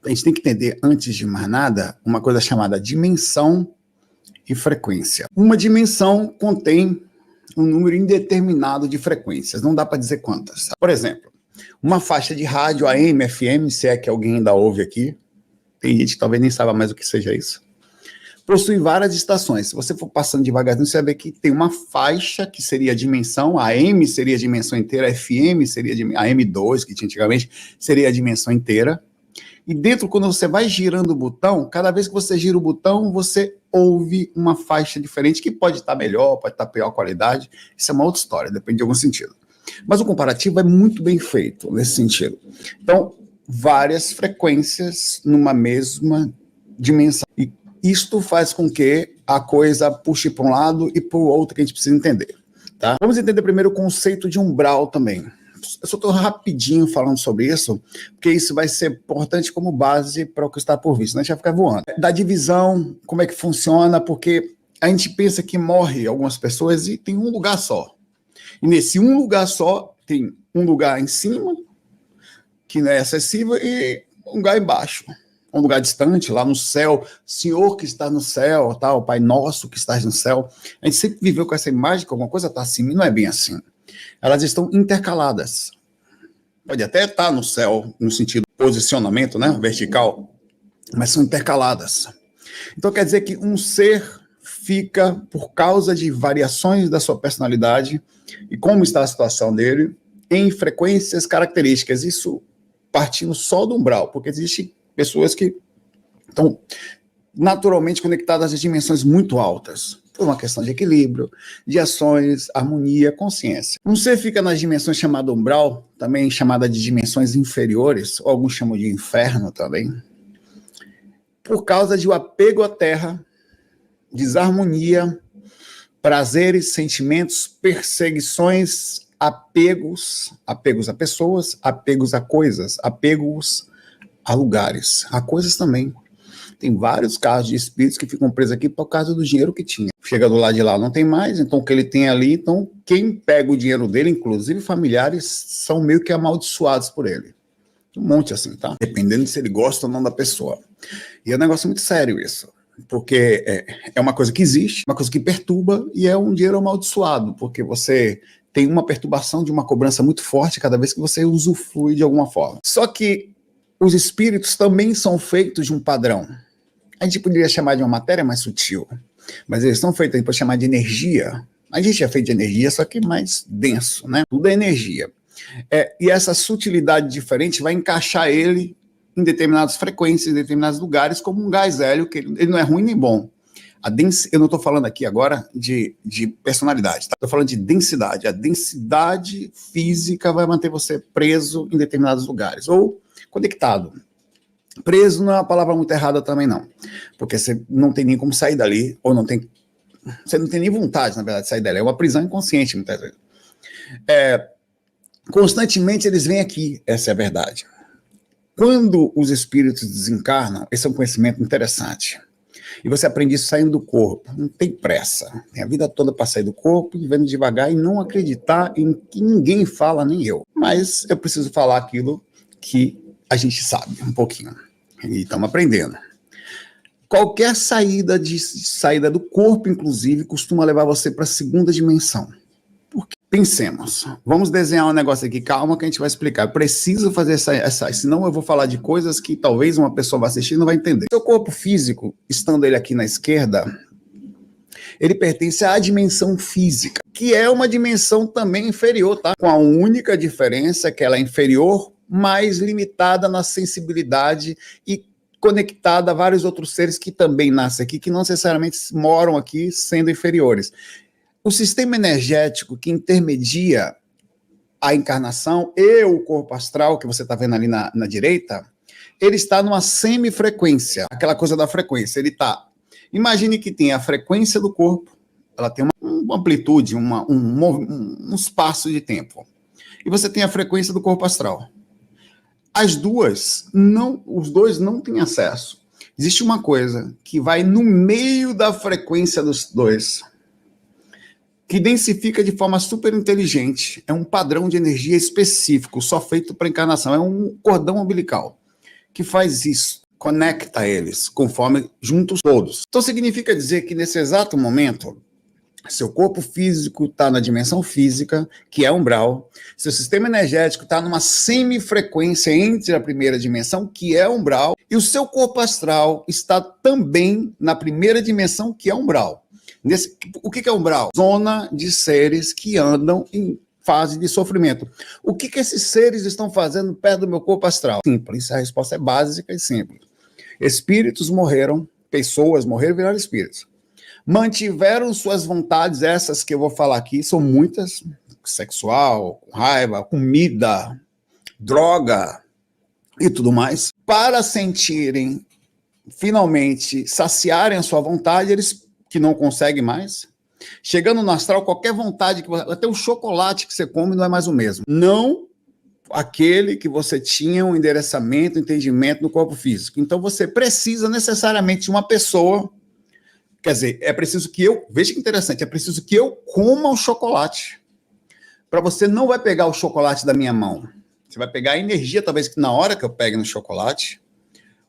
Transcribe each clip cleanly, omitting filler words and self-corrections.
A gente tem que entender, antes de mais nada, uma coisa chamada dimensão e frequência. Uma dimensão contém um número indeterminado de frequências, não dá para dizer quantas. Por exemplo, uma faixa de rádio AM, FM, se é que alguém ainda ouve aqui, tem gente que talvez nem saiba mais o que seja isso, possui várias estações. Se você for passando devagarzinho, você vai ver que tem uma faixa que seria a dimensão, a AM seria a dimensão inteira, a FM seria a AM2, que tinha antigamente, seria a dimensão inteira. E dentro, quando você vai girando o botão, cada vez que você gira o botão, você ouve uma faixa diferente, que pode estar melhor, pode estar pior qualidade. Isso é uma outra história, depende de algum sentido. Mas o comparativo é muito bem feito nesse sentido. Então, várias frequências numa mesma dimensão. E isto faz com que a coisa puxe para um lado e para o outro, que a gente precisa entender. Tá? Vamos entender primeiro o conceito de umbral também. Eu só estou rapidinho falando sobre isso, porque isso vai ser importante como base para o que está por vir, senão a gente vai ficar voando. Da divisão, como é que funciona, porque a gente pensa que morre algumas pessoas e tem um lugar só. E nesse um lugar só, tem um lugar em cima, que não é acessível, e um lugar embaixo. Um lugar distante, lá no céu, Senhor que está no céu, tá? O Pai Nosso que está no céu. A gente sempre viveu com essa imagem que alguma coisa está acima, e não é bem assim. Elas estão intercaladas. Pode até estar no céu, no sentido de posicionamento, né, vertical, mas são intercaladas. Então quer dizer que um ser fica, por causa de variações da sua personalidade e como está a situação dele, em frequências características. Isso partindo só do umbral, porque existem pessoas que estão naturalmente conectadas a dimensões muito altas, por uma questão de equilíbrio, de ações, harmonia, consciência. Um ser fica nas dimensões chamada umbral, também chamada de dimensões inferiores, ou alguns chamam de inferno também, por causa de um apego à terra, desarmonia, prazeres, sentimentos, perseguições, apegos a pessoas, apegos a coisas, apegos a lugares, a coisas também. Tem vários casos de espíritos que ficam presos aqui por causa do dinheiro que tinha. Chega do lado de lá, não tem mais, então o que ele tem ali, então quem pega o dinheiro dele, inclusive familiares, são meio que amaldiçoados por ele. Um monte assim, tá? Dependendo de se ele gosta ou não da pessoa. E é um negócio muito sério isso, porque é uma coisa que existe, uma coisa que perturba e é um dinheiro amaldiçoado, porque você tem uma perturbação de uma cobrança muito forte cada vez que você usufrui de alguma forma. Só que os espíritos também são feitos de um padrão. A gente poderia chamar de uma matéria mais sutil, mas eles são feitos, a gente pode chamar de energia. A gente é feito de energia, só que mais denso, né? Tudo é energia. E essa sutilidade diferente vai encaixar ele em determinadas frequências, em determinados lugares, como um gás hélio, que ele não é ruim nem bom. Eu não estou falando aqui agora de personalidade, tá? Estou falando de densidade. A densidade física vai manter você preso em determinados lugares, ou conectado. Preso não é uma palavra muito errada também, não. Porque você não tem nem como sair dali, ou você não tem nem vontade, na verdade, de sair dali. É uma prisão inconsciente, muitas vezes. Constantemente eles vêm aqui, essa é a verdade. Quando os espíritos desencarnam, esse é um conhecimento interessante. E você aprende isso saindo do corpo. Não tem pressa. Tem a vida toda para sair do corpo, vivendo devagar e não acreditar em que ninguém fala, nem eu. Mas eu preciso falar aquilo que a gente sabe um pouquinho. E estamos aprendendo. Qualquer saída do corpo, inclusive, costuma levar você para a segunda dimensão. Porque, pensemos, vamos desenhar um negócio aqui, calma que a gente vai explicar. Eu preciso fazer essa, senão eu vou falar de coisas que talvez uma pessoa vá assistir e não vai entender. Seu corpo físico, estando ele aqui na esquerda, ele pertence à dimensão física, que é uma dimensão também inferior, tá? Com a única diferença que ela é inferior, mais limitada na sensibilidade e conectada a vários outros seres que também nascem aqui, que não necessariamente moram aqui sendo inferiores. O sistema energético que intermedia a encarnação e o corpo astral, que você está vendo ali na direita, ele está numa semifrequência, aquela coisa da frequência. Ele está. Imagine que tem a frequência do corpo, ela tem uma amplitude, um espaço de tempo. E você tem a frequência do corpo astral. Os dois não têm acesso. Existe uma coisa que vai no meio da frequência dos dois, que densifica de forma super inteligente. É um padrão de energia específico, só feito para encarnação. É um cordão umbilical, que faz isso, conecta eles, conforme juntos todos. Então significa dizer que nesse exato momento, seu corpo físico está na dimensão física, que é umbral, seu sistema energético está numa semifrequência entre a primeira dimensão, que é umbral, e o seu corpo astral está também na primeira dimensão, que é umbral. O que é umbral? Zona de seres que andam em fase de sofrimento. O que esses seres estão fazendo perto do meu corpo astral? Simples, a resposta é básica e simples. Espíritos morreram, pessoas morreram e viraram espíritos. Mantiveram suas vontades, essas que eu vou falar aqui, são muitas, sexual, raiva, comida, droga e tudo mais, para sentirem, finalmente, saciarem a sua vontade, eles que não conseguem mais. Chegando no astral, qualquer vontade, até o chocolate que você come não é mais o mesmo. Não aquele que você tinha um endereçamento, entendimento no corpo físico. Então você precisa necessariamente de uma pessoa, quer dizer, é preciso que veja que interessante, é preciso que eu coma o chocolate. Para você não vai pegar o chocolate da minha mão. Você vai pegar a energia, talvez, que na hora que eu pegue no chocolate,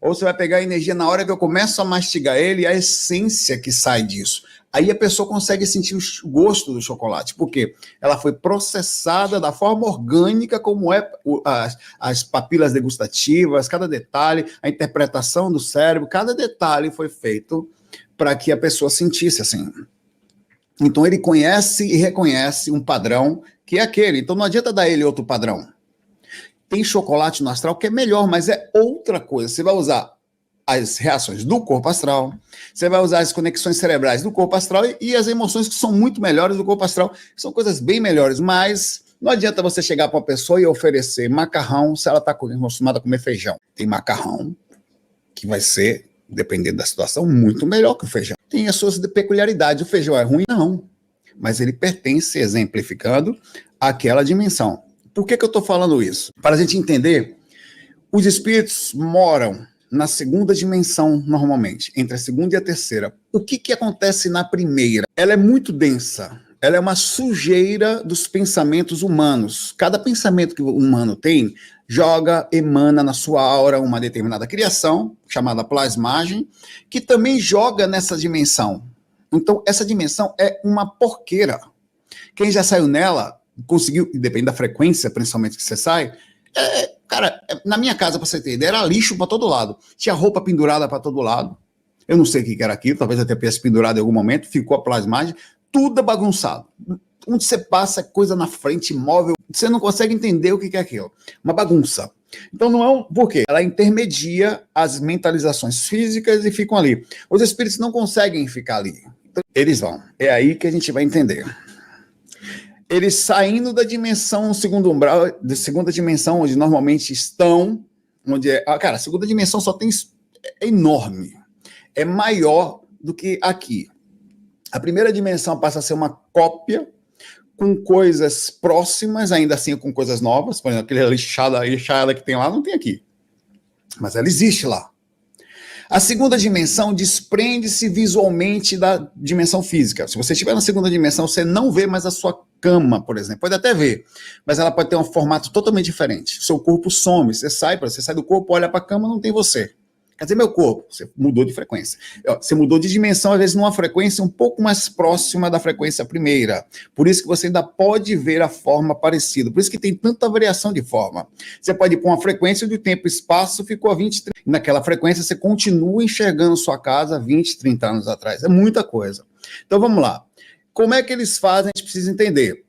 ou você vai pegar a energia na hora que eu começo a mastigar ele e a essência que sai disso. Aí a pessoa consegue sentir o gosto do chocolate, porque ela foi processada da forma orgânica, como é as papilas degustativas, cada detalhe, a interpretação do cérebro, cada detalhe foi feito para que a pessoa sentisse assim. Então ele conhece e reconhece um padrão que é aquele. Então não adianta dar ele outro padrão. Tem chocolate no astral que é melhor, mas é outra coisa. Você vai usar as reações do corpo astral, você vai usar as conexões cerebrais do corpo astral e as emoções que são muito melhores do corpo astral, são coisas bem melhores, mas não adianta você chegar para uma pessoa e oferecer macarrão se ela está acostumada a comer feijão. Tem macarrão que vai ser, dependendo da situação, muito melhor que o feijão. Tem as suas peculiaridades. O feijão é ruim? Não. Mas ele pertence, exemplificando, àquela dimensão. Por que eu estou falando isso? Para a gente entender, os espíritos moram na segunda dimensão, normalmente, entre a segunda e a terceira. O que acontece na primeira? Ela é muito densa. Ela é uma sujeira dos pensamentos humanos. Cada pensamento que o humano tem, emana na sua aura uma determinada criação, chamada plasmagem, que também joga nessa dimensão. Então, essa dimensão é uma porqueira. Quem já saiu nela, conseguiu, depende da frequência, principalmente que você sai, cara, na minha casa, para você ter ideia, era lixo para todo lado. Tinha roupa pendurada para todo lado. Eu não sei o que era aquilo, talvez até tivesse pendurado em algum momento, ficou a plasmagem, tudo bagunçado. Onde você passa, coisa na frente, móvel, você não consegue entender o que é aquilo. Uma bagunça. Então não é por quê? Ela intermedia as mentalizações físicas e ficam ali. Os espíritos não conseguem ficar ali. Então, eles vão. É aí que a gente vai entender. Eles saindo da dimensão segundo umbral, da segunda dimensão, onde normalmente estão, cara, a segunda dimensão só tem, é enorme, é maior do que aqui. A primeira dimensão passa a ser uma cópia, com coisas próximas, ainda assim com coisas novas, por exemplo, aquele lixada que tem lá, não tem aqui, mas ela existe lá. A segunda dimensão desprende-se visualmente da dimensão física. Se você estiver na segunda dimensão, você não vê mais a sua cama, por exemplo. Pode até ver, mas ela pode ter um formato totalmente diferente. O seu corpo some, você sai do corpo, olha para a cama, não tem você. Quer dizer, meu corpo, você mudou de frequência. Você mudou de dimensão, às vezes, numa frequência um pouco mais próxima da frequência primeira. Por isso que você ainda pode ver a forma parecida. Por isso que tem tanta variação de forma. Você pode ir para uma frequência onde o tempo e espaço ficou a 20, 30. Naquela frequência, você continua enxergando sua casa 20, 30 anos atrás. É muita coisa. Então, vamos lá. Como é que eles fazem? A gente precisa entender.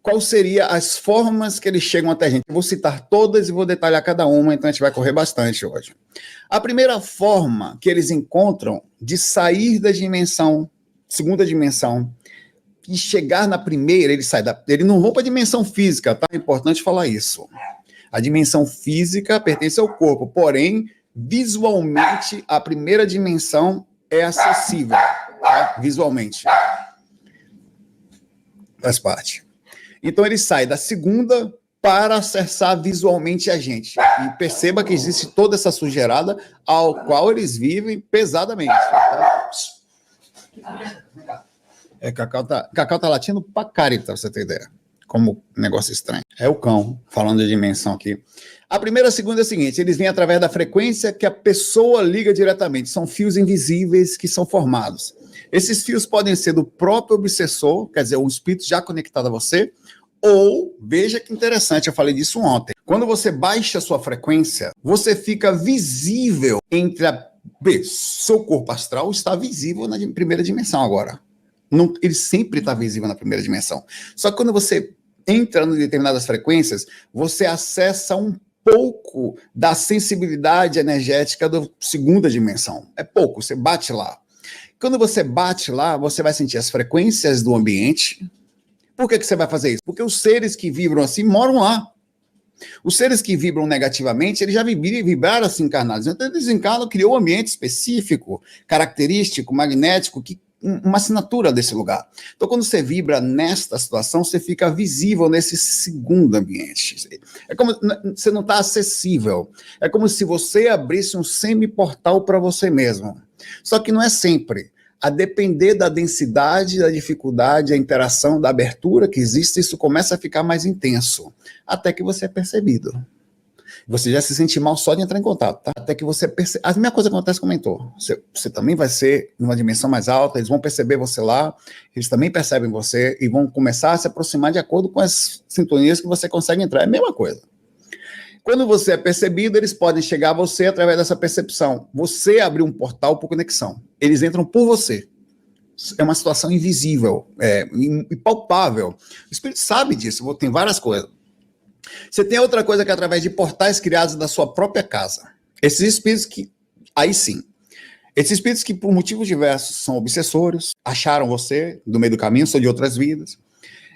Qual seriam as formas que eles chegam até a gente? Eu vou citar todas e vou detalhar cada uma, então a gente vai correr bastante hoje. A primeira forma que eles encontram de sair da dimensão, segunda dimensão, e chegar na primeira, eles não vão para a dimensão física, tá? É importante falar isso. A dimensão física pertence ao corpo, porém, visualmente, a primeira dimensão é acessível, tá? Visualmente. Faz parte. Então ele sai da segunda para acessar visualmente a gente. E perceba que existe toda essa sujeirada ao qual eles vivem pesadamente. Tá? Cacau tá latindo pra carita, pra você ter ideia. como um negócio estranho. É o cão, falando de dimensão aqui. A primeira e a segunda é o seguinte, eles vêm através da frequência que a pessoa liga diretamente. São fios invisíveis que são formados. Esses fios podem ser do próprio obsessor, quer dizer, um espírito já conectado a você, ou, veja que interessante, eu falei disso ontem, quando você baixa a sua frequência, você fica visível entre seu corpo astral está visível na primeira dimensão agora. Não, ele sempre está visível na primeira dimensão. Só que quando você entra em determinadas frequências, você acessa um pouco da sensibilidade energética da segunda dimensão. É pouco, você bate lá. Quando você bate lá, você vai sentir as frequências do ambiente. Por que você vai fazer isso? Porque os seres que vibram assim moram lá. Os seres que vibram negativamente, eles já vibraram assim encarnados. Então, eles desencarnam, criou um ambiente específico, característico, magnético, uma assinatura desse lugar. Então, quando você vibra nesta situação, você fica visível nesse segundo ambiente. É como você não está acessível. É como se você abrisse um semi-portal para você mesmo. Só que não é sempre. A depender da densidade, da dificuldade, a interação, da abertura que existe, isso começa a ficar mais intenso, até que você é percebido. Você já se sente mal só de entrar em contato, tá? Até que você percebe. A mesma coisa acontece com o mentor. Você também vai ser numa dimensão mais alta, eles vão perceber você lá, eles também percebem você e vão começar a se aproximar de acordo com as sintonias que você consegue entrar. É a mesma coisa. Quando você é percebido, eles podem chegar a você através dessa percepção. Você abriu um portal por conexão. Eles entram por você. É uma situação invisível, impalpável. O espírito sabe disso, tem várias coisas. Você tem outra coisa que é através de portais criados da sua própria casa. Esses espíritos que, aí sim, esses espíritos que por motivos diversos são obsessores, acharam você do meio do caminho, são de outras vidas,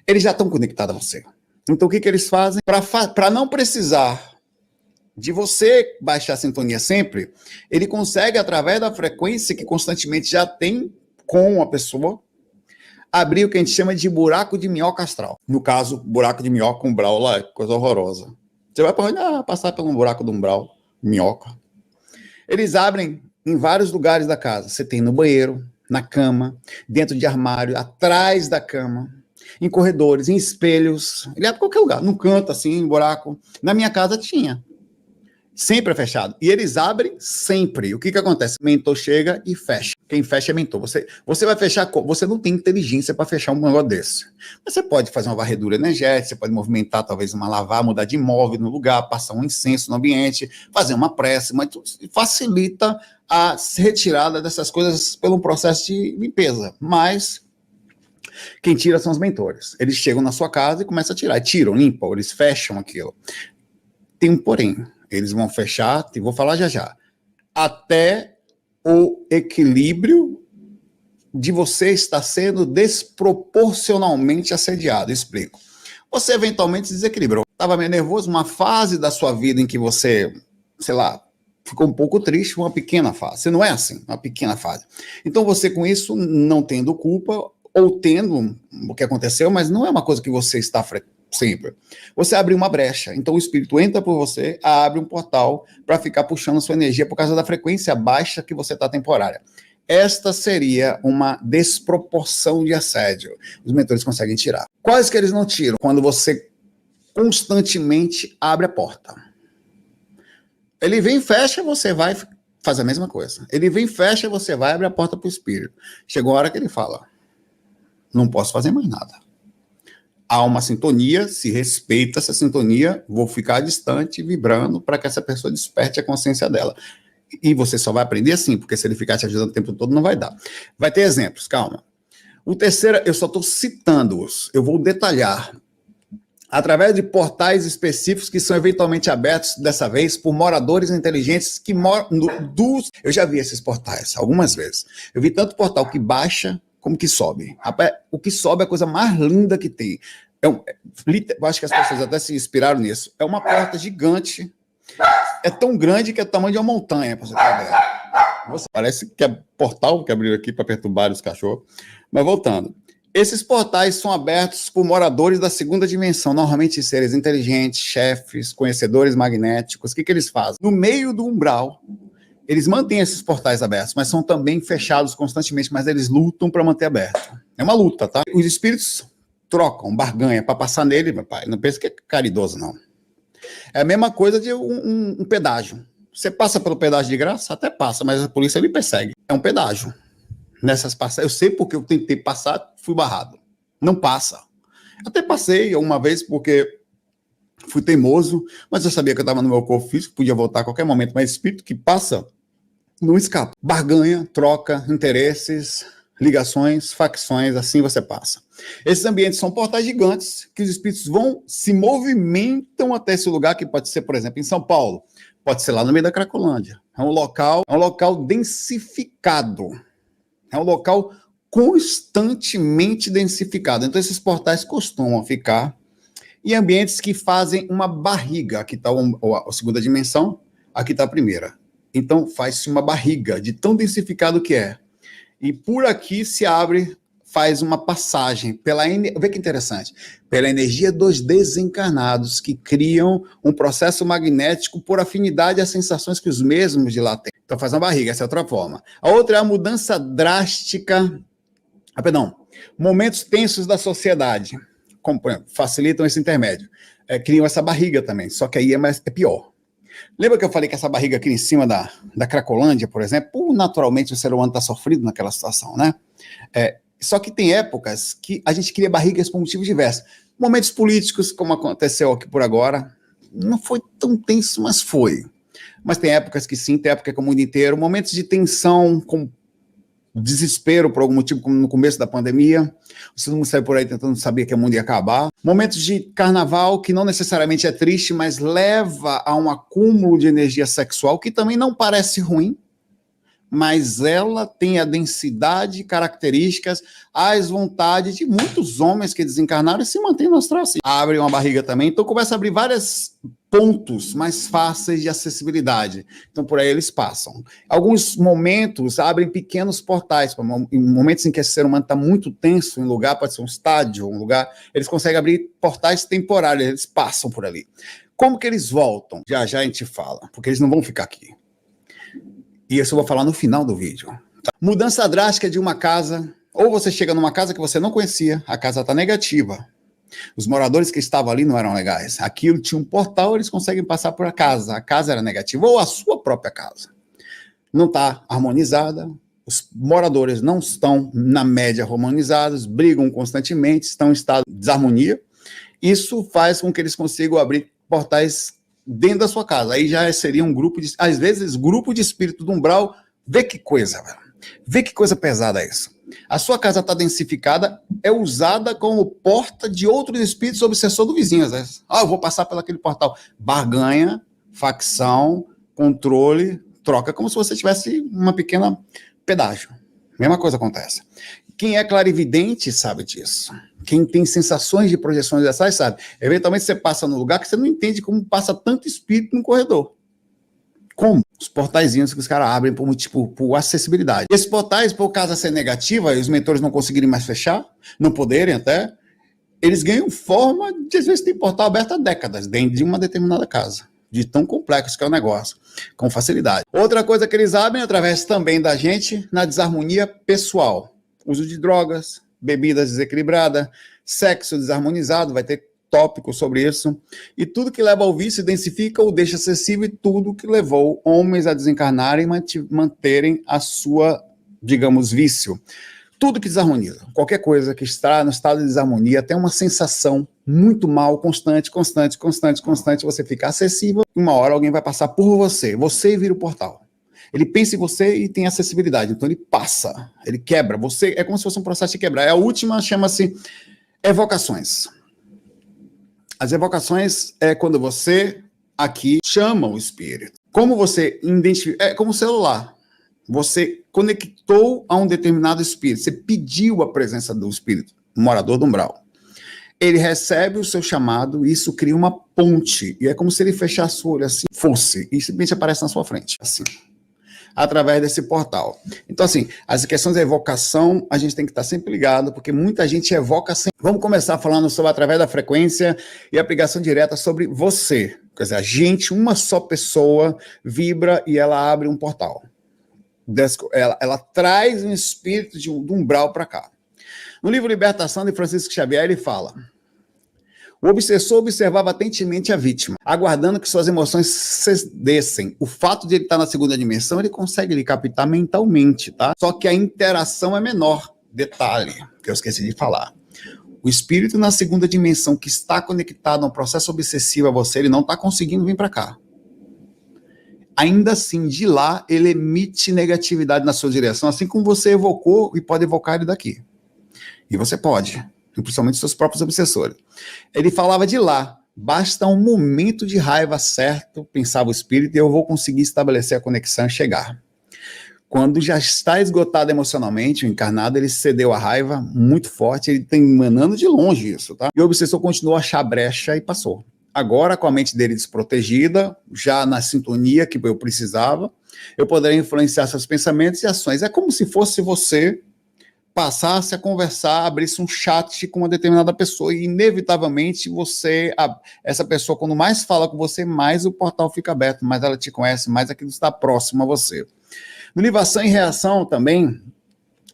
eles já estão conectados a você. Então o que eles fazem? Para não precisar de você baixar a sintonia sempre, ele consegue, através da frequência que constantemente já tem com a pessoa, abrir o que a gente chama de buraco de minhoca astral. No caso, buraco de minhoca, umbral lá, é coisa horrorosa. Você vai passar por um buraco do umbral, minhoca. Eles abrem em vários lugares da casa. Você tem no banheiro, na cama, dentro de armário, atrás da cama, em corredores, em espelhos. Ele abre em qualquer lugar, num canto assim, um buraco. Na minha casa tinha. Sempre é fechado. E eles abrem sempre. O que acontece? O mentor chega e fecha. Quem fecha é mentor. Você vai fechar... Você não tem inteligência para fechar um negócio desse. Mas você pode fazer uma varredura energética, você pode movimentar talvez uma lavar, mudar de imóvel no lugar, passar um incenso no ambiente, fazer uma prece, mas facilita a retirada dessas coisas pelo processo de limpeza. Mas quem tira são os mentores. Eles chegam na sua casa e começam a tirar. Tiram, limpam, eles fecham aquilo. Tem um porém. Eles vão fechar, vou falar já, até o equilíbrio de você estar sendo desproporcionalmente assediado. Explico. Você eventualmente se desequilibrou. Estava meio nervoso, uma fase da sua vida em que você, sei lá, ficou um pouco triste, uma pequena fase. Você não é assim, uma pequena fase. Então você com isso, não tendo culpa, ou tendo o que aconteceu, mas não é uma coisa que você está sempre. Você abre uma brecha, então o espírito entra por você, abre um portal para ficar puxando a sua energia por causa da frequência baixa que você está temporária. Esta seria uma desproporção de assédio. Os mentores conseguem tirar. Quais que eles não tiram? Quando você constantemente abre a porta. Ele vem e fecha, você vai fazer a mesma coisa. Ele vem e fecha, você vai abrir a porta para o espírito. Chegou a hora que ele fala, não posso fazer mais nada. Há uma sintonia, se respeita essa sintonia, vou ficar distante, vibrando, para que essa pessoa desperte a consciência dela. E você só vai aprender assim, porque se ele ficar te ajudando o tempo todo, não vai dar. Vai ter exemplos, calma. O terceiro, eu só estou citando-os, eu vou detalhar. Através de portais específicos que são eventualmente abertos, dessa vez, por moradores inteligentes que moram Eu já vi esses portais, algumas vezes. Eu vi tanto portal que baixa, como que sobe. O que sobe é a coisa mais linda que tem. Eu acho que as pessoas até se inspiraram nisso. É uma porta gigante. É tão grande que é o tamanho de uma montanha, para você ter ideia. Parece que é portal que abriu aqui para perturbar os cachorros. Mas voltando. Esses portais são abertos por moradores da segunda dimensão, normalmente seres inteligentes, chefes, conhecedores magnéticos. O que eles fazem? No meio do umbral, eles mantêm esses portais abertos, mas são também fechados constantemente, mas eles lutam para manter aberto. É uma luta, tá? Os espíritos trocam, barganha para passar nele, meu pai. Não pensa que é caridoso, não. É a mesma coisa de um pedágio. Você passa pelo pedágio de graça? Até passa, mas a polícia me persegue. É um pedágio. Nessas passagens, eu sei porque eu tentei passar, fui barrado. Não passa. Até passei uma vez porque fui teimoso, mas eu sabia que eu estava no meu corpo físico, podia voltar a qualquer momento, mas espírito que passa não escapa. Barganha, troca, interesses, ligações, facções, assim você passa. Esses ambientes são portais gigantes que os espíritos se movimentam até esse lugar, que pode ser, por exemplo, em São Paulo, pode ser lá no meio da Cracolândia. É um local densificado. É um local constantemente densificado. Então, esses portais costumam ficar em ambientes que fazem uma barriga. Aqui está a segunda dimensão, aqui está a primeira. Então, faz-se uma barriga de tão densificado que é. E por aqui se abre, faz uma passagem vê que interessante, pela energia dos desencarnados que criam um processo magnético por afinidade às sensações que os mesmos de lá têm. Então faz uma barriga, essa é outra forma. A outra é a mudança drástica, momentos tensos da sociedade, como, por exemplo, facilitam esse intermédio. Criam essa barriga também, só que aí é pior. Lembra que eu falei que essa barriga aqui em cima da Cracolândia, por exemplo, naturalmente o ser humano está sofrendo naquela situação, né? Só que tem épocas que a gente cria barrigas por motivos diversos. Momentos políticos, como aconteceu aqui por agora, não foi tão tenso, mas foi. Mas tem épocas que sim, tem época que é o mundo inteiro. Momentos de tensão, com desespero por algum motivo, como no começo da pandemia. Todo mundo saiu por aí tentando saber que o mundo ia acabar. Momentos de carnaval, que não necessariamente é triste, mas leva a um acúmulo de energia sexual, que também não parece ruim, mas ela tem a densidade, características, as vontades de muitos homens que desencarnaram e se mantêm no astral assim. Abre uma barriga também, então começa a abrir vários pontos mais fáceis de acessibilidade. Então por aí eles passam. Alguns momentos abrem pequenos portais, em momentos em que esse ser humano está muito tenso em lugar, pode ser um estádio, um lugar, eles conseguem abrir portais temporários, eles passam por ali. Como que eles voltam? Já já a gente fala, porque eles não vão ficar aqui. E isso eu vou falar no final do vídeo. Tá? Mudança drástica de uma casa, ou você chega numa casa que você não conhecia, a casa está negativa. Os moradores que estavam ali não eram legais. Aquilo tinha um portal, eles conseguem passar por a casa era negativa, ou a sua própria casa. Não está harmonizada, os moradores não estão, na média, harmonizados, brigam constantemente, estão em estado de desarmonia. Isso faz com que eles consigam abrir portais dentro da sua casa. Aí já seria um grupo de, às vezes, grupo de espírito do umbral. Vê que coisa, velho. Vê que coisa pesada é isso. A sua casa está densificada, é usada como porta de outros espíritos obsessor do vizinho. Às vezes. Eu vou passar pelo aquele portal. Barganha, facção, controle, troca, como se você tivesse uma pequena pedágio. Mesma coisa acontece. Quem é clarividente sabe disso. Quem tem sensações de projeções dessas sabe. Eventualmente você passa num lugar que você não entende como passa tanto espírito no corredor. Como? Os portaizinhos que os caras abrem por acessibilidade. Esses portais, por causa ser negativa, e os mentores não conseguirem mais fechar, não poderem até, eles ganham forma de, às vezes, ter portal aberto há décadas dentro de uma determinada casa. De tão complexo que é o negócio, com facilidade. Outra coisa que eles abrem, através também da gente, na desarmonia pessoal. Uso de drogas, bebidas desequilibradas, sexo desarmonizado, vai ter tópico sobre isso, e tudo que leva ao vício densifica ou deixa acessível, e tudo que levou homens a desencarnarem e manterem a sua, digamos, vício. Tudo que desarmoniza, qualquer coisa que está no estado de desarmonia, tem uma sensação muito mal, constante, você fica acessível, uma hora alguém vai passar por você vira o portal. Ele pensa em você e tem acessibilidade, então ele passa, ele quebra, você, é como se fosse um processo de quebrar. A última chama-se evocações. As evocações é quando você aqui chama o espírito. Como você identifica, é como um celular. Você conectou a um determinado espírito, você pediu a presença do espírito, morador do umbral. Ele recebe o seu chamado e isso cria uma ponte. E é como se ele fechasse o olho assim, fosse, e simplesmente aparece na sua frente, assim, através desse portal. Então, assim, as questões da evocação, a gente tem que estar sempre ligado, porque muita gente evoca sempre. Vamos começar falando sobre através da frequência e aplicação direta sobre você. Quer dizer, a gente, uma só pessoa, vibra e ela abre um portal. Ela traz um espírito de um umbral para cá. No livro Libertação, de Francisco Xavier, ele fala: o obsessor observava atentamente a vítima, aguardando que suas emoções cedessem. O fato de ele estar na segunda dimensão, ele consegue lhe captar mentalmente, tá? Só que a interação é menor. Detalhe, que eu esqueci de falar. O espírito na segunda dimensão que está conectado a um processo obsessivo a você, ele não está conseguindo vir para cá. Ainda assim, de lá, ele emite negatividade na sua direção, assim como você evocou e pode evocar ele daqui. E você pode, principalmente seus próprios obsessores. Ele falava de lá, basta um momento de raiva certo, pensava o espírito, e eu vou conseguir estabelecer a conexão e chegar. Quando já está esgotado emocionalmente, o encarnado, ele cedeu à raiva muito forte, ele está emanando de longe isso, tá? E o obsessor continuou a achar brecha e passou. Agora, com a mente dele desprotegida, já na sintonia que eu precisava, eu poderia influenciar seus pensamentos e ações. É como se fosse você passasse a conversar, abrisse um chat com uma determinada pessoa e, inevitavelmente, essa pessoa, quando mais fala com você, mais o portal fica aberto, mais ela te conhece, mais aquilo está próximo a você. No livro Ação e Reação, também,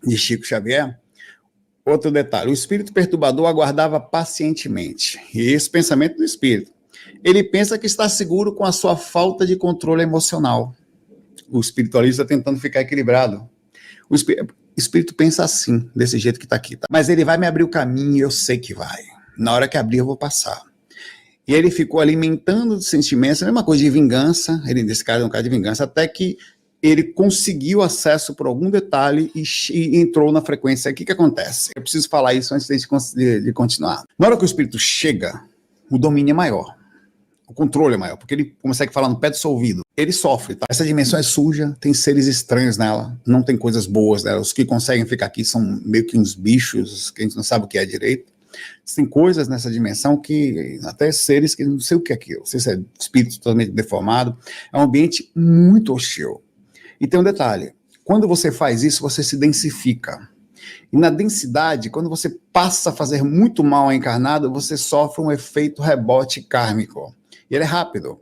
de Chico Xavier, outro detalhe, o espírito perturbador aguardava pacientemente. E esse pensamento do espírito. Ele pensa que está seguro com a sua falta de controle emocional. O espiritualista tentando ficar equilibrado. O espírito pensa assim, desse jeito que está aqui. Tá? Mas ele vai me abrir o caminho e eu sei que vai. Na hora que abrir, eu vou passar. E ele ficou alimentando sentimentos, a mesma coisa de vingança, nesse caso é um caso de vingança, até que ele conseguiu acesso por algum detalhe e entrou na frequência. O que acontece? Eu preciso falar isso antes de continuar. Na hora que o espírito chega, o domínio é maior. O controle é maior, porque ele consegue falar no pé do seu ouvido. Ele sofre, tá? Essa dimensão é suja, tem seres estranhos nela, não tem coisas boas nela. Os que conseguem ficar aqui são meio que uns bichos, que a gente não sabe o que é direito. Tem coisas nessa dimensão que, até seres que não sei o que é aquilo. Não sei se é espírito totalmente deformado. É um ambiente muito hostil. E tem um detalhe, quando você faz isso, você se densifica. E na densidade, quando você passa a fazer muito mal ao encarnado, você sofre um efeito rebote kármico. E ele é rápido.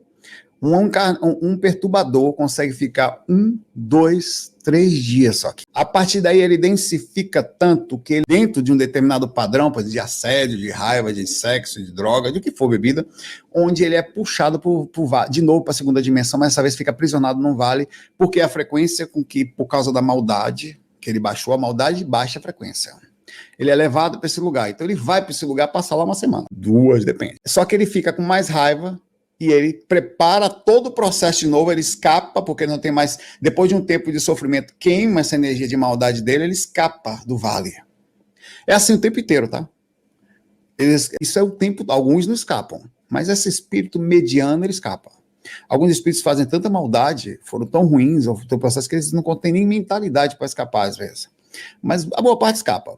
Um perturbador consegue ficar 1, 2, 3 dias só. A partir daí ele densifica tanto que ele, dentro de um determinado padrão de assédio, de raiva, de sexo, de droga, de que for bebida, onde ele é puxado de novo para a segunda dimensão, mas dessa vez fica aprisionado num vale, porque a frequência com que, por causa da maldade, que ele baixou, a maldade baixa a frequência. Ele é levado para esse lugar. Então ele vai para esse lugar, passa lá uma semana. 2, depende. Só que ele fica com mais raiva, e ele prepara todo o processo de novo, ele escapa, porque não tem mais, depois de um tempo de sofrimento, queima essa energia de maldade dele, ele escapa do vale. É assim o tempo inteiro, tá? Isso é o tempo, alguns não escapam, mas esse espírito mediano, ele escapa. Alguns espíritos fazem tanta maldade, foram tão ruins, ou tem processo que eles não têm nem mentalidade para escapar, às vezes. Mas a boa parte escapa.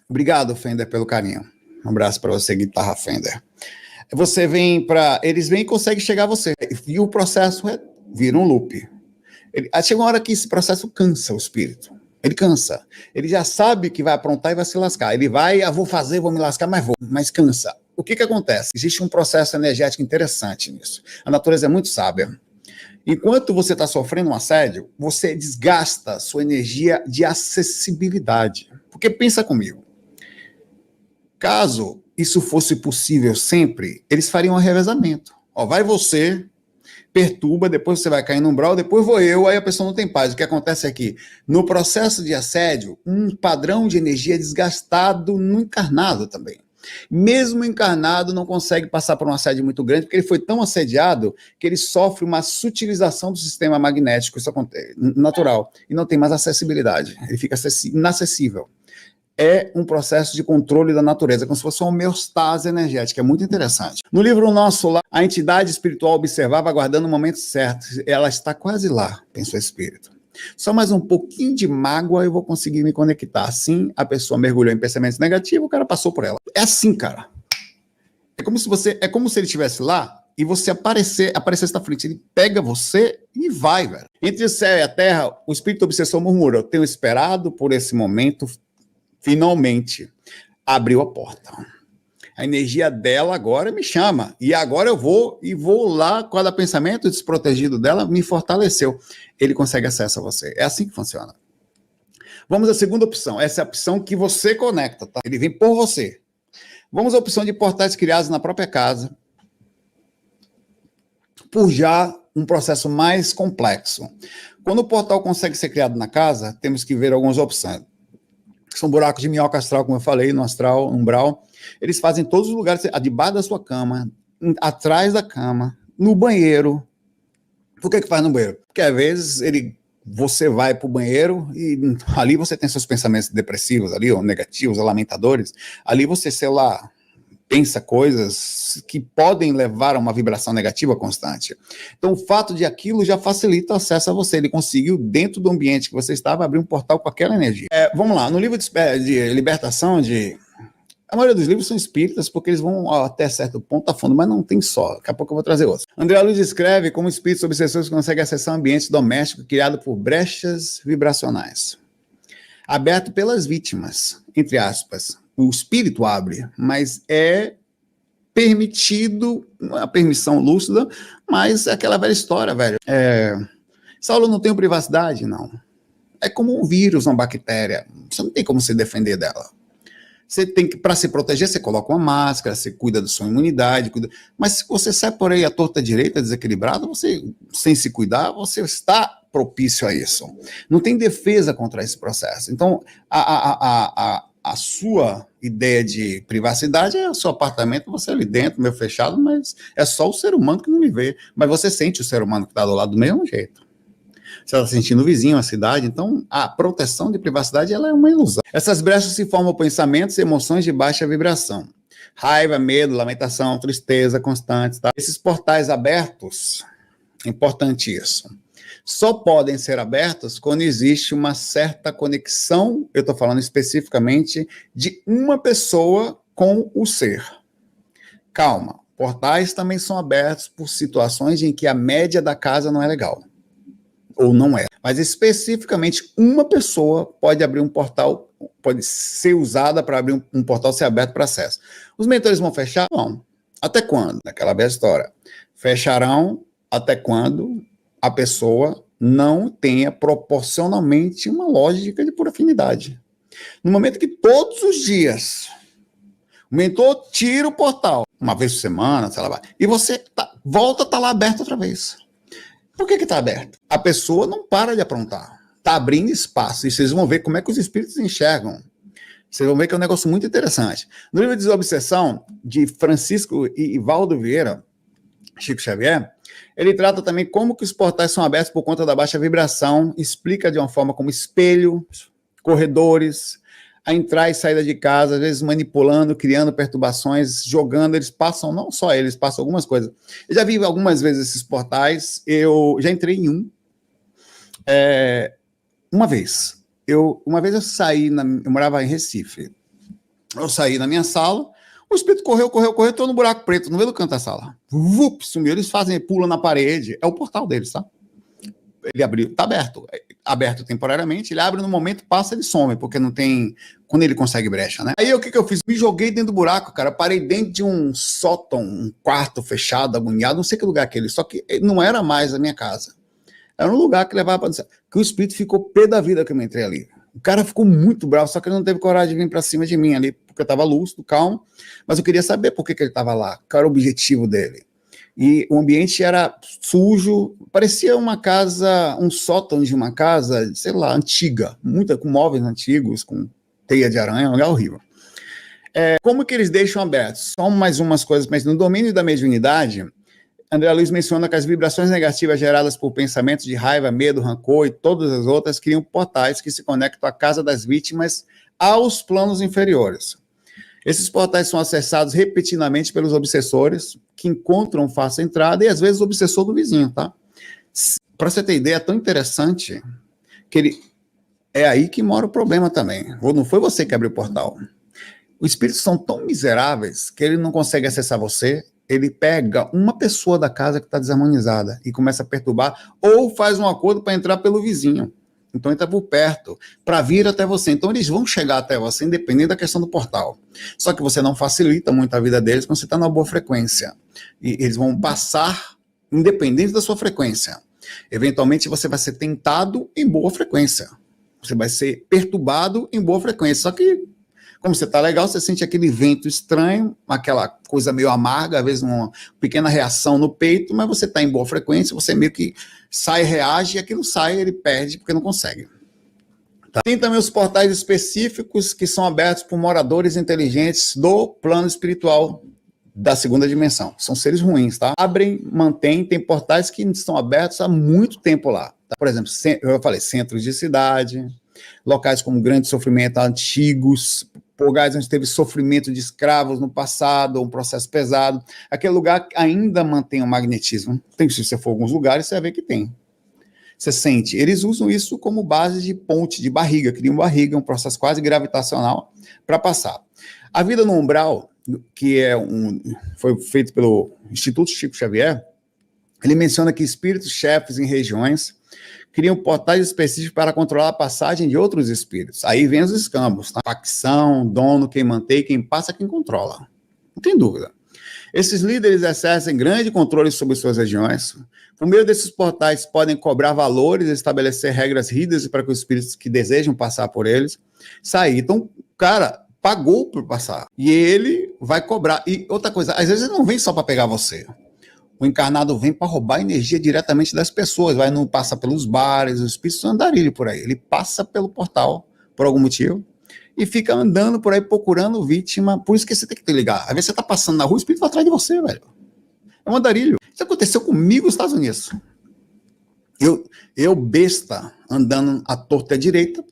Obrigado, Fender, pelo carinho. Um abraço para você, guitarra Fender. Você vem para... Eles vêm e conseguem chegar a você. E o processo vira um loop. Chega uma hora que esse processo cansa o espírito. Ele cansa. Ele já sabe que vai aprontar e vai se lascar. Ele vai, vou fazer, vou me lascar, mas cansa. O que acontece? Existe um processo energético interessante nisso. A natureza é muito sábia. Enquanto você está sofrendo um assédio, você desgasta sua energia de acessibilidade. Porque pensa comigo. Caso isso fosse possível sempre, eles fariam um revezamento. Vai você, perturba, depois você vai cair no umbral, depois vou eu, aí a pessoa não tem paz. O que acontece é que, no processo de assédio, um padrão de energia é desgastado no encarnado também. Mesmo o encarnado não consegue passar por um assédio muito grande, porque ele foi tão assediado que ele sofre uma sutilização do sistema magnético, isso acontece, natural, e não tem mais acessibilidade, ele fica inacessível. É um processo de controle da natureza, como se fosse uma homeostase energética, é muito interessante. No livro nosso lá, a entidade espiritual observava aguardando o momento certo, ela está quase lá, pensou o espírito. Só mais um pouquinho de mágoa eu vou conseguir me conectar. Assim, a pessoa mergulhou em pensamentos negativos, o cara passou por ela. É assim, cara. É como se ele estivesse lá e você aparecesse na frente. Ele pega você e vai, velho. Entre o céu e a terra, o espírito obsessor murmura: eu tenho esperado por esse momento. Finalmente, abriu a porta. A energia dela agora me chama. E agora eu vou lá, cada pensamento desprotegido dela me fortaleceu. Ele consegue acesso a você. É assim que funciona. Vamos à segunda opção. Essa é a opção que você conecta, tá? Ele vem por você. Vamos à opção de portais criados na própria casa, por já um processo mais complexo. Quando o portal consegue ser criado na casa, temos que ver algumas opções. São buracos de minhoca astral, como eu falei, no astral, umbral. Eles fazem em todos os lugares, debaixo da sua cama, atrás da cama, no banheiro. Por que faz no banheiro? Porque às vezes você vai para o banheiro e ali você tem seus pensamentos depressivos, ali, ou negativos, ou lamentadores. Ali você, sei lá, pensa coisas que podem levar a uma vibração negativa constante. Então, o fato de aquilo já facilita o acesso a você. Ele conseguiu, dentro do ambiente que você estava, abrir um portal com aquela energia. Vamos lá, no livro de libertação, a maioria dos livros são espíritas, porque eles vão até certo ponto a fundo, mas não tem só. Daqui a pouco eu vou trazer outros. André Luiz escreve como espíritos obsessores conseguem acessar um ambiente doméstico criado por brechas vibracionais, aberto pelas vítimas, entre aspas. O espírito abre, mas é permitido, não é a permissão lúcida, mas é aquela velha história, velho. Saulo não tem privacidade, não. É como um vírus, uma bactéria. Você não tem como se defender dela. Você tem que, para se proteger, você coloca uma máscara, você cuida da sua imunidade, mas se você sai por aí à torta direita, desequilibrado, você, sem se cuidar, você está propício a isso. Não tem defesa contra esse processo. Então, a sua ideia de privacidade é o seu apartamento, você ali dentro, meio fechado, mas é só o ser humano que não me vê. Mas você sente o ser humano que está do lado do mesmo jeito. Você está sentindo o vizinho, a cidade, então a proteção de privacidade ela é uma ilusão. Essas brechas se formam pensamentos e emoções de baixa vibração. Raiva, medo, lamentação, tristeza constantes. Tá? Esses portais abertos, importante isso, só podem ser abertos quando existe uma certa conexão, eu estou falando especificamente, de uma pessoa com o ser. Calma, portais também são abertos por situações em que a média da casa não é legal. Ou não é. Mas especificamente uma pessoa pode abrir um portal, pode ser usada para abrir um portal ser aberto para acesso. Os mentores vão fechar? Não. Até quando? Naquela bela história. Fecharão até quando a pessoa não tenha proporcionalmente uma lógica de pura afinidade. No momento que todos os dias o mentor tira o portal, uma vez por semana, sei lá, e você volta a estar lá aberto outra vez. Por que está aberto? A pessoa não para de aprontar. Está abrindo espaço. E vocês vão ver como é que os espíritos enxergam. Vocês vão ver que é um negócio muito interessante. No livro Desobsessão, de Francisco e Valdo Vieira, Chico Xavier, ele trata também como que os portais são abertos por conta da baixa vibração, explica de uma forma como espelhos, corredores, a entrar e saída de casa, às vezes manipulando, criando perturbações, jogando, eles passam, não só eles, passam algumas coisas. Eu já vi algumas vezes esses portais, eu já entrei em um. Uma vez eu saí, eu morava em Recife, eu saí na minha sala, o espírito correu, estou no buraco preto, no meio do canto da sala. Vup, sumiu, eles pulam na parede, é o portal deles, tá? Ele abriu, está aberto temporariamente, ele abre no momento, passa, ele some, porque não tem, quando ele consegue brecha, né? Aí o que eu fiz? Me joguei dentro do buraco, cara, parei dentro de um sótão, um quarto fechado, agoniado, não sei que lugar aquele, só que não era mais a minha casa. Era um lugar que levava para que o espírito ficou pé da vida que eu me entrei ali. O cara ficou muito bravo, só que ele não teve coragem de vir para cima de mim ali, porque eu estava lúcido, calmo, mas eu queria saber por que ele estava lá, qual era o objetivo dele. E o ambiente era sujo, parecia uma casa, um sótão de uma casa, sei lá, antiga, com móveis antigos, com teia de aranha, um lugar horrível. Como que eles deixam abertos? Só mais umas coisas, mas no domínio da mediunidade, André Luiz menciona que as vibrações negativas geradas por pensamentos de raiva, medo, rancor e todas as outras criam portais que se conectam à casa das vítimas aos planos inferiores. Esses portais são acessados repetidamente pelos obsessores, que encontram fácil entrada, e às vezes o obsessor do vizinho, tá? Para você ter ideia, é tão interessante que é aí que mora o problema também. Não foi você que abriu o portal. Os espíritos são tão miseráveis que ele não consegue acessar você, ele pega uma pessoa da casa que está desarmonizada e começa a perturbar, ou faz um acordo para entrar pelo vizinho. Então entra por perto, para vir até você. Então eles vão chegar até você, independente da questão do portal. Só que você não facilita muito a vida deles quando você está na boa frequência. E eles vão passar, independente da sua frequência. Eventualmente você vai ser tentado em boa frequência. Você vai ser perturbado em boa frequência. Só que, como você está legal, você sente aquele vento estranho, aquela coisa meio amarga, às vezes uma pequena reação no peito, mas você está em boa frequência, você meio que sai, reage, e aquilo sai, ele perde porque não consegue. Tá? Tem também os portais específicos que são abertos por moradores inteligentes do plano espiritual da segunda dimensão. São seres ruins, tá? Abrem, mantêm, tem portais que estão abertos há muito tempo lá. Tá? Por exemplo, eu falei, centros de cidade, locais com grande sofrimento, antigos, lugares onde teve sofrimento de escravos no passado, um processo pesado. Aquele lugar ainda mantém o magnetismo. Tem, se você for em alguns lugares, você vai ver que tem. Você sente. Eles usam isso como base de ponte, de barriga, criam barriga, um processo quase gravitacional para passar. A vida no umbral, que foi feito pelo Instituto Chico Xavier, ele menciona que espíritos chefes em regiões criam portais específicos para controlar a passagem de outros espíritos. Aí vem os escambos, tá? Facção, dono, quem mantém, quem passa, quem controla. Não tem dúvida. Esses líderes exercem grande controle sobre suas regiões. Por meio desses portais, podem cobrar valores, estabelecer regras rígidas para que os espíritos que desejam passar por eles sair. Então, cara, pagou por passar. E ele vai cobrar. E outra coisa, às vezes ele não vem só para pegar você. O encarnado vem para roubar energia diretamente das pessoas, não passa pelos bares, os espíritos são andarilho por aí. Ele passa pelo portal, por algum motivo, e fica andando por aí procurando vítima. Por isso que você tem que te ligar. Às vezes você está passando na rua, o espírito vai atrás de você, velho. É um andarilho. Isso aconteceu comigo nos Estados Unidos. Eu besta, andando à torta e à direita,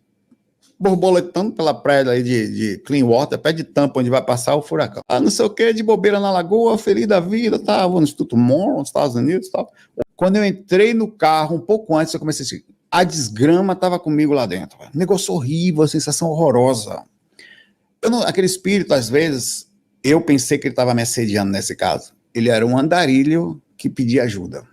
borboletando pela praia aí de Clearwater, pé de tampa onde vai passar o furacão. Não sei o que, de bobeira na lagoa, feliz da vida, vou no Instituto Moore, nos Estados Unidos, tal. Quando eu entrei no carro, um pouco antes, eu comecei a assistir, a desgrama estava comigo lá dentro. Negócio horrível, sensação horrorosa. Aquele espírito, às vezes, eu pensei que ele estava me assediando nesse caso. Ele era um andarilho que pedia ajuda.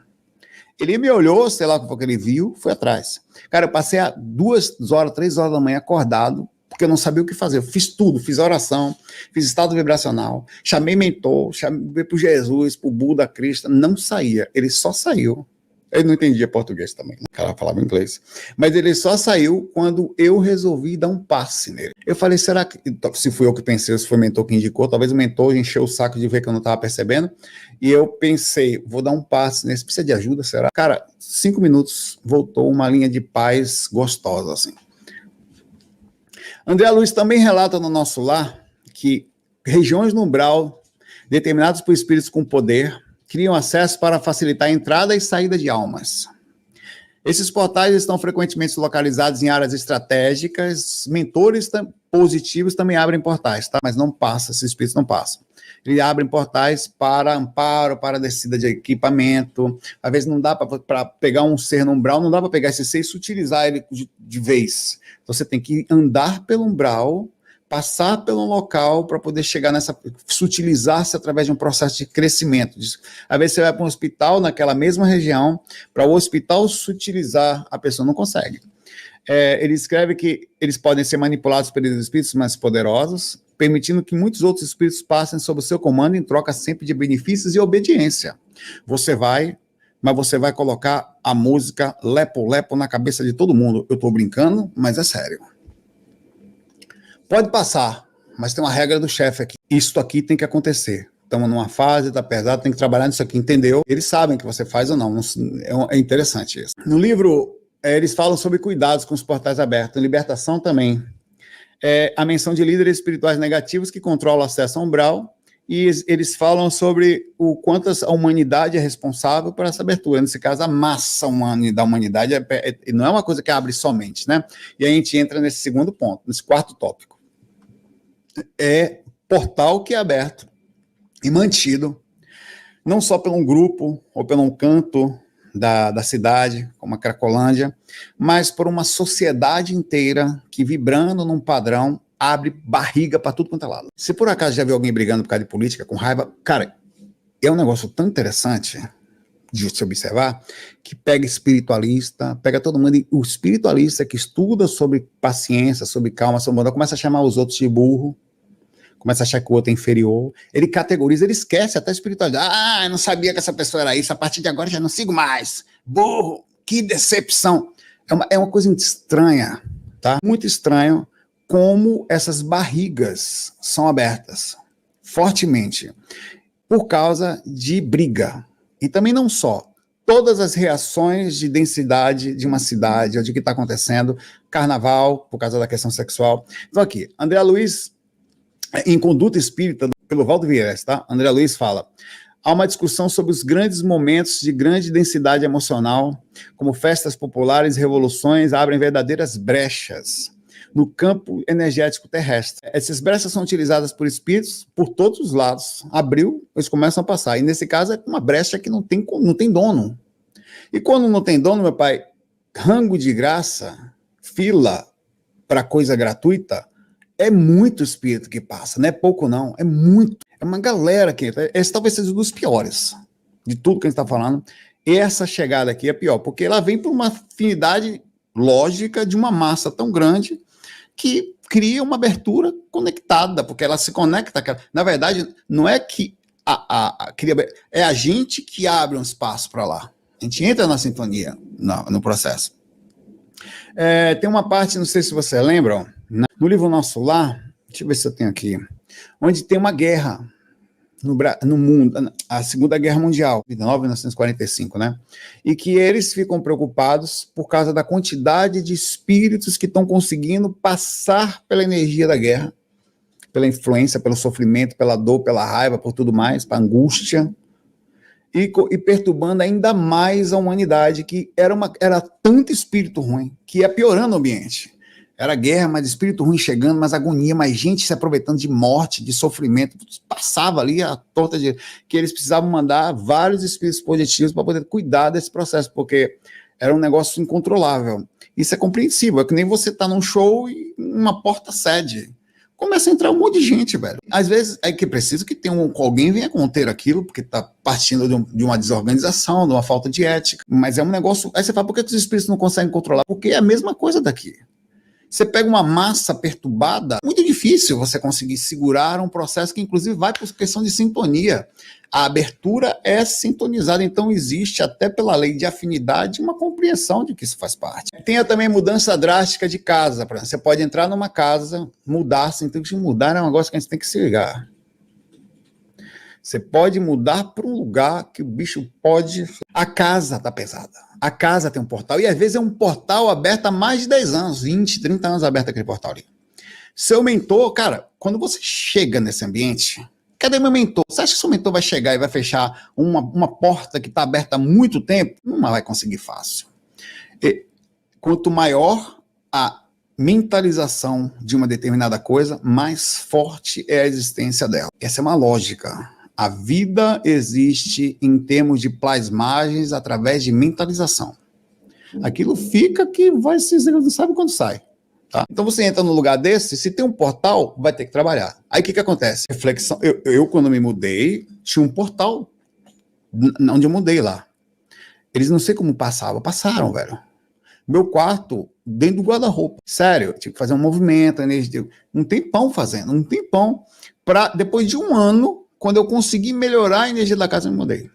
Ele me olhou, sei lá o que ele viu, foi atrás. Cara, eu passei 2 horas, 3 horas da manhã acordado, porque eu não sabia o que fazer. Eu fiz tudo, fiz oração, fiz estado vibracional, chamei mentor, chamei pro Jesus, pro Buda, Cristo, não saía. Ele só saiu. Ele não entendia português também, o cara falava inglês. Mas ele só saiu quando eu resolvi dar um passe nele. Eu falei, será que... Se fui eu que pensei, se foi o mentor que indicou, talvez o mentor encheu o saco de ver que eu não estava percebendo. E eu pensei, vou dar um passe nesse. Precisa de ajuda, será? Cara, 5 minutos, voltou uma linha de paz gostosa, assim. André Luiz também relata no nosso lar que regiões no umbral, determinadas por espíritos com poder, criam acesso para facilitar a entrada e saída de almas. Esses portais estão frequentemente localizados em áreas estratégicas. Mentores positivos também abrem portais, tá? Mas não passa, esses espíritos não passam. Eles abrem portais para amparo, para descida de equipamento. Às vezes não dá para pegar um ser no umbral, não dá para pegar esse ser e sutilizar ele de vez. Então você tem que andar pelo umbral, passar pelo local para poder chegar sutilizar-se através de um processo de crescimento. Às vezes você vai para um hospital naquela mesma região, para o hospital sutilizar, a pessoa não consegue. Ele escreve que eles podem ser manipulados pelos espíritos mais poderosos, permitindo que muitos outros espíritos passem sob o seu comando em troca sempre de benefícios e obediência. Mas você vai colocar a música lepo-lepo na cabeça de todo mundo. Eu estou brincando, mas é sério. Pode passar, mas tem uma regra do chefe aqui. Isto aqui tem que acontecer. Estamos numa fase, está pesado, tem que trabalhar nisso aqui, entendeu? Eles sabem que você faz ou não. É interessante isso. No livro, eles falam sobre cuidados com os portais abertos. Libertação também. A menção de líderes espirituais negativos que controlam o acesso ao umbral. E eles falam sobre o quanto a humanidade é responsável por essa abertura. Nesse caso, a massa humana da humanidade não é uma coisa que abre somente, né? E a gente entra nesse segundo ponto, nesse quarto tópico. É portal que é aberto e mantido, não só por um grupo ou por um canto da cidade, como a Cracolândia, mas por uma sociedade inteira que, vibrando num padrão, abre barriga para tudo quanto é lado. Se por acaso já viu alguém brigando por causa de política, com raiva, cara, é um negócio tão interessante de se observar, que pega espiritualista, pega todo mundo, e o espiritualista que estuda sobre paciência, sobre calma, sobre moral, começa a chamar os outros de burro, começa a achar que o outro é inferior, ele categoriza, ele esquece até a espiritualidade. Eu não sabia que essa pessoa era isso, a partir de agora já não sigo mais. Burro, que decepção. É uma coisa muito estranha. tá? Muito estranho como essas barrigas são abertas fortemente por causa de briga. E também não só. Todas as reações de densidade de uma cidade, ou de que está acontecendo, carnaval, por causa da questão sexual. Então aqui, André Luiz, em Conduta Espírita, pelo Valdo Vieira, tá? André Luiz fala: há uma discussão sobre os grandes momentos de grande densidade emocional, como festas populares e revoluções abrem verdadeiras brechas no campo energético terrestre. Essas brechas são utilizadas por espíritos por todos os lados. Abriu, eles começam a passar. E nesse caso é uma brecha que não tem dono. E quando não tem dono, meu pai, rango de graça, fila para coisa gratuita, é muito espírito que passa, não é pouco não, é muito. É uma galera que entra. Esse talvez seja um dos piores de tudo que a gente está falando. E essa chegada aqui é pior, porque ela vem por uma afinidade lógica de uma massa tão grande que cria uma abertura conectada, porque ela se conecta. Na verdade, não é que é a gente que abre um espaço para lá. A gente entra na sintonia, no processo. Tem uma parte, não sei se você lembra, no livro Nosso Lar, deixa eu ver se eu tenho aqui, onde tem uma guerra no mundo, a Segunda Guerra Mundial, 1945, né? E que eles ficam preocupados por causa da quantidade de espíritos que estão conseguindo passar pela energia da guerra, pela influência, pelo sofrimento, pela dor, pela raiva, por tudo mais, pela angústia, e perturbando ainda mais a humanidade, que era tanto espírito ruim, que ia piorando o ambiente. Era guerra, mas espírito ruim chegando, mais agonia, mais gente se aproveitando de morte, de sofrimento. Passava ali a torta de... que eles precisavam mandar vários espíritos positivos para poder cuidar desse processo, porque era um negócio incontrolável. Isso é compreensível, é que nem você tá num show e uma porta cede. Começa a entrar um monte de gente, velho. Às vezes é que precisa que alguém venha conter aquilo, porque tá partindo de uma desorganização, de uma falta de ética. Mas é um negócio... Aí você fala, por que os espíritos não conseguem controlar? Porque é a mesma coisa daqui. Você pega uma massa perturbada, muito difícil você conseguir segurar um processo que, inclusive, vai por questão de sintonia. A abertura é sintonizada, então existe, até pela lei de afinidade, uma compreensão de que isso faz parte. Tem também mudança drástica de casa. Por exemplo, você pode entrar numa casa, mudar-se, então mudar é um negócio que a gente tem que se ligar. Você pode mudar para um lugar que o bicho pode... A casa está pesada. A casa tem um portal. E às vezes é um portal aberto há mais de 10 anos, 20, 30 anos aberto aquele portal ali. Seu mentor, cara, quando você chega nesse ambiente... Cadê meu mentor? Você acha que seu mentor vai chegar e vai fechar uma porta que está aberta há muito tempo? Não vai conseguir fácil. E quanto maior a mentalização de uma determinada coisa, mais forte é a existência dela. Essa é uma lógica. A vida existe em termos de plasmagens através de mentalização. Aquilo fica que vai se... não sabe quando sai. Tá? Então você entra num lugar desse, se tem um portal, vai ter que trabalhar. Aí o que acontece? Reflexão. Eu, quando me mudei, tinha um portal onde eu mudei lá. Eles não sei como passavam. Passaram, velho. Meu quarto, dentro do guarda-roupa. Sério, eu tive que fazer um movimento, um tempão fazendo, um tempão. Depois de um ano, quando eu consegui melhorar a energia da casa, eu me mudei.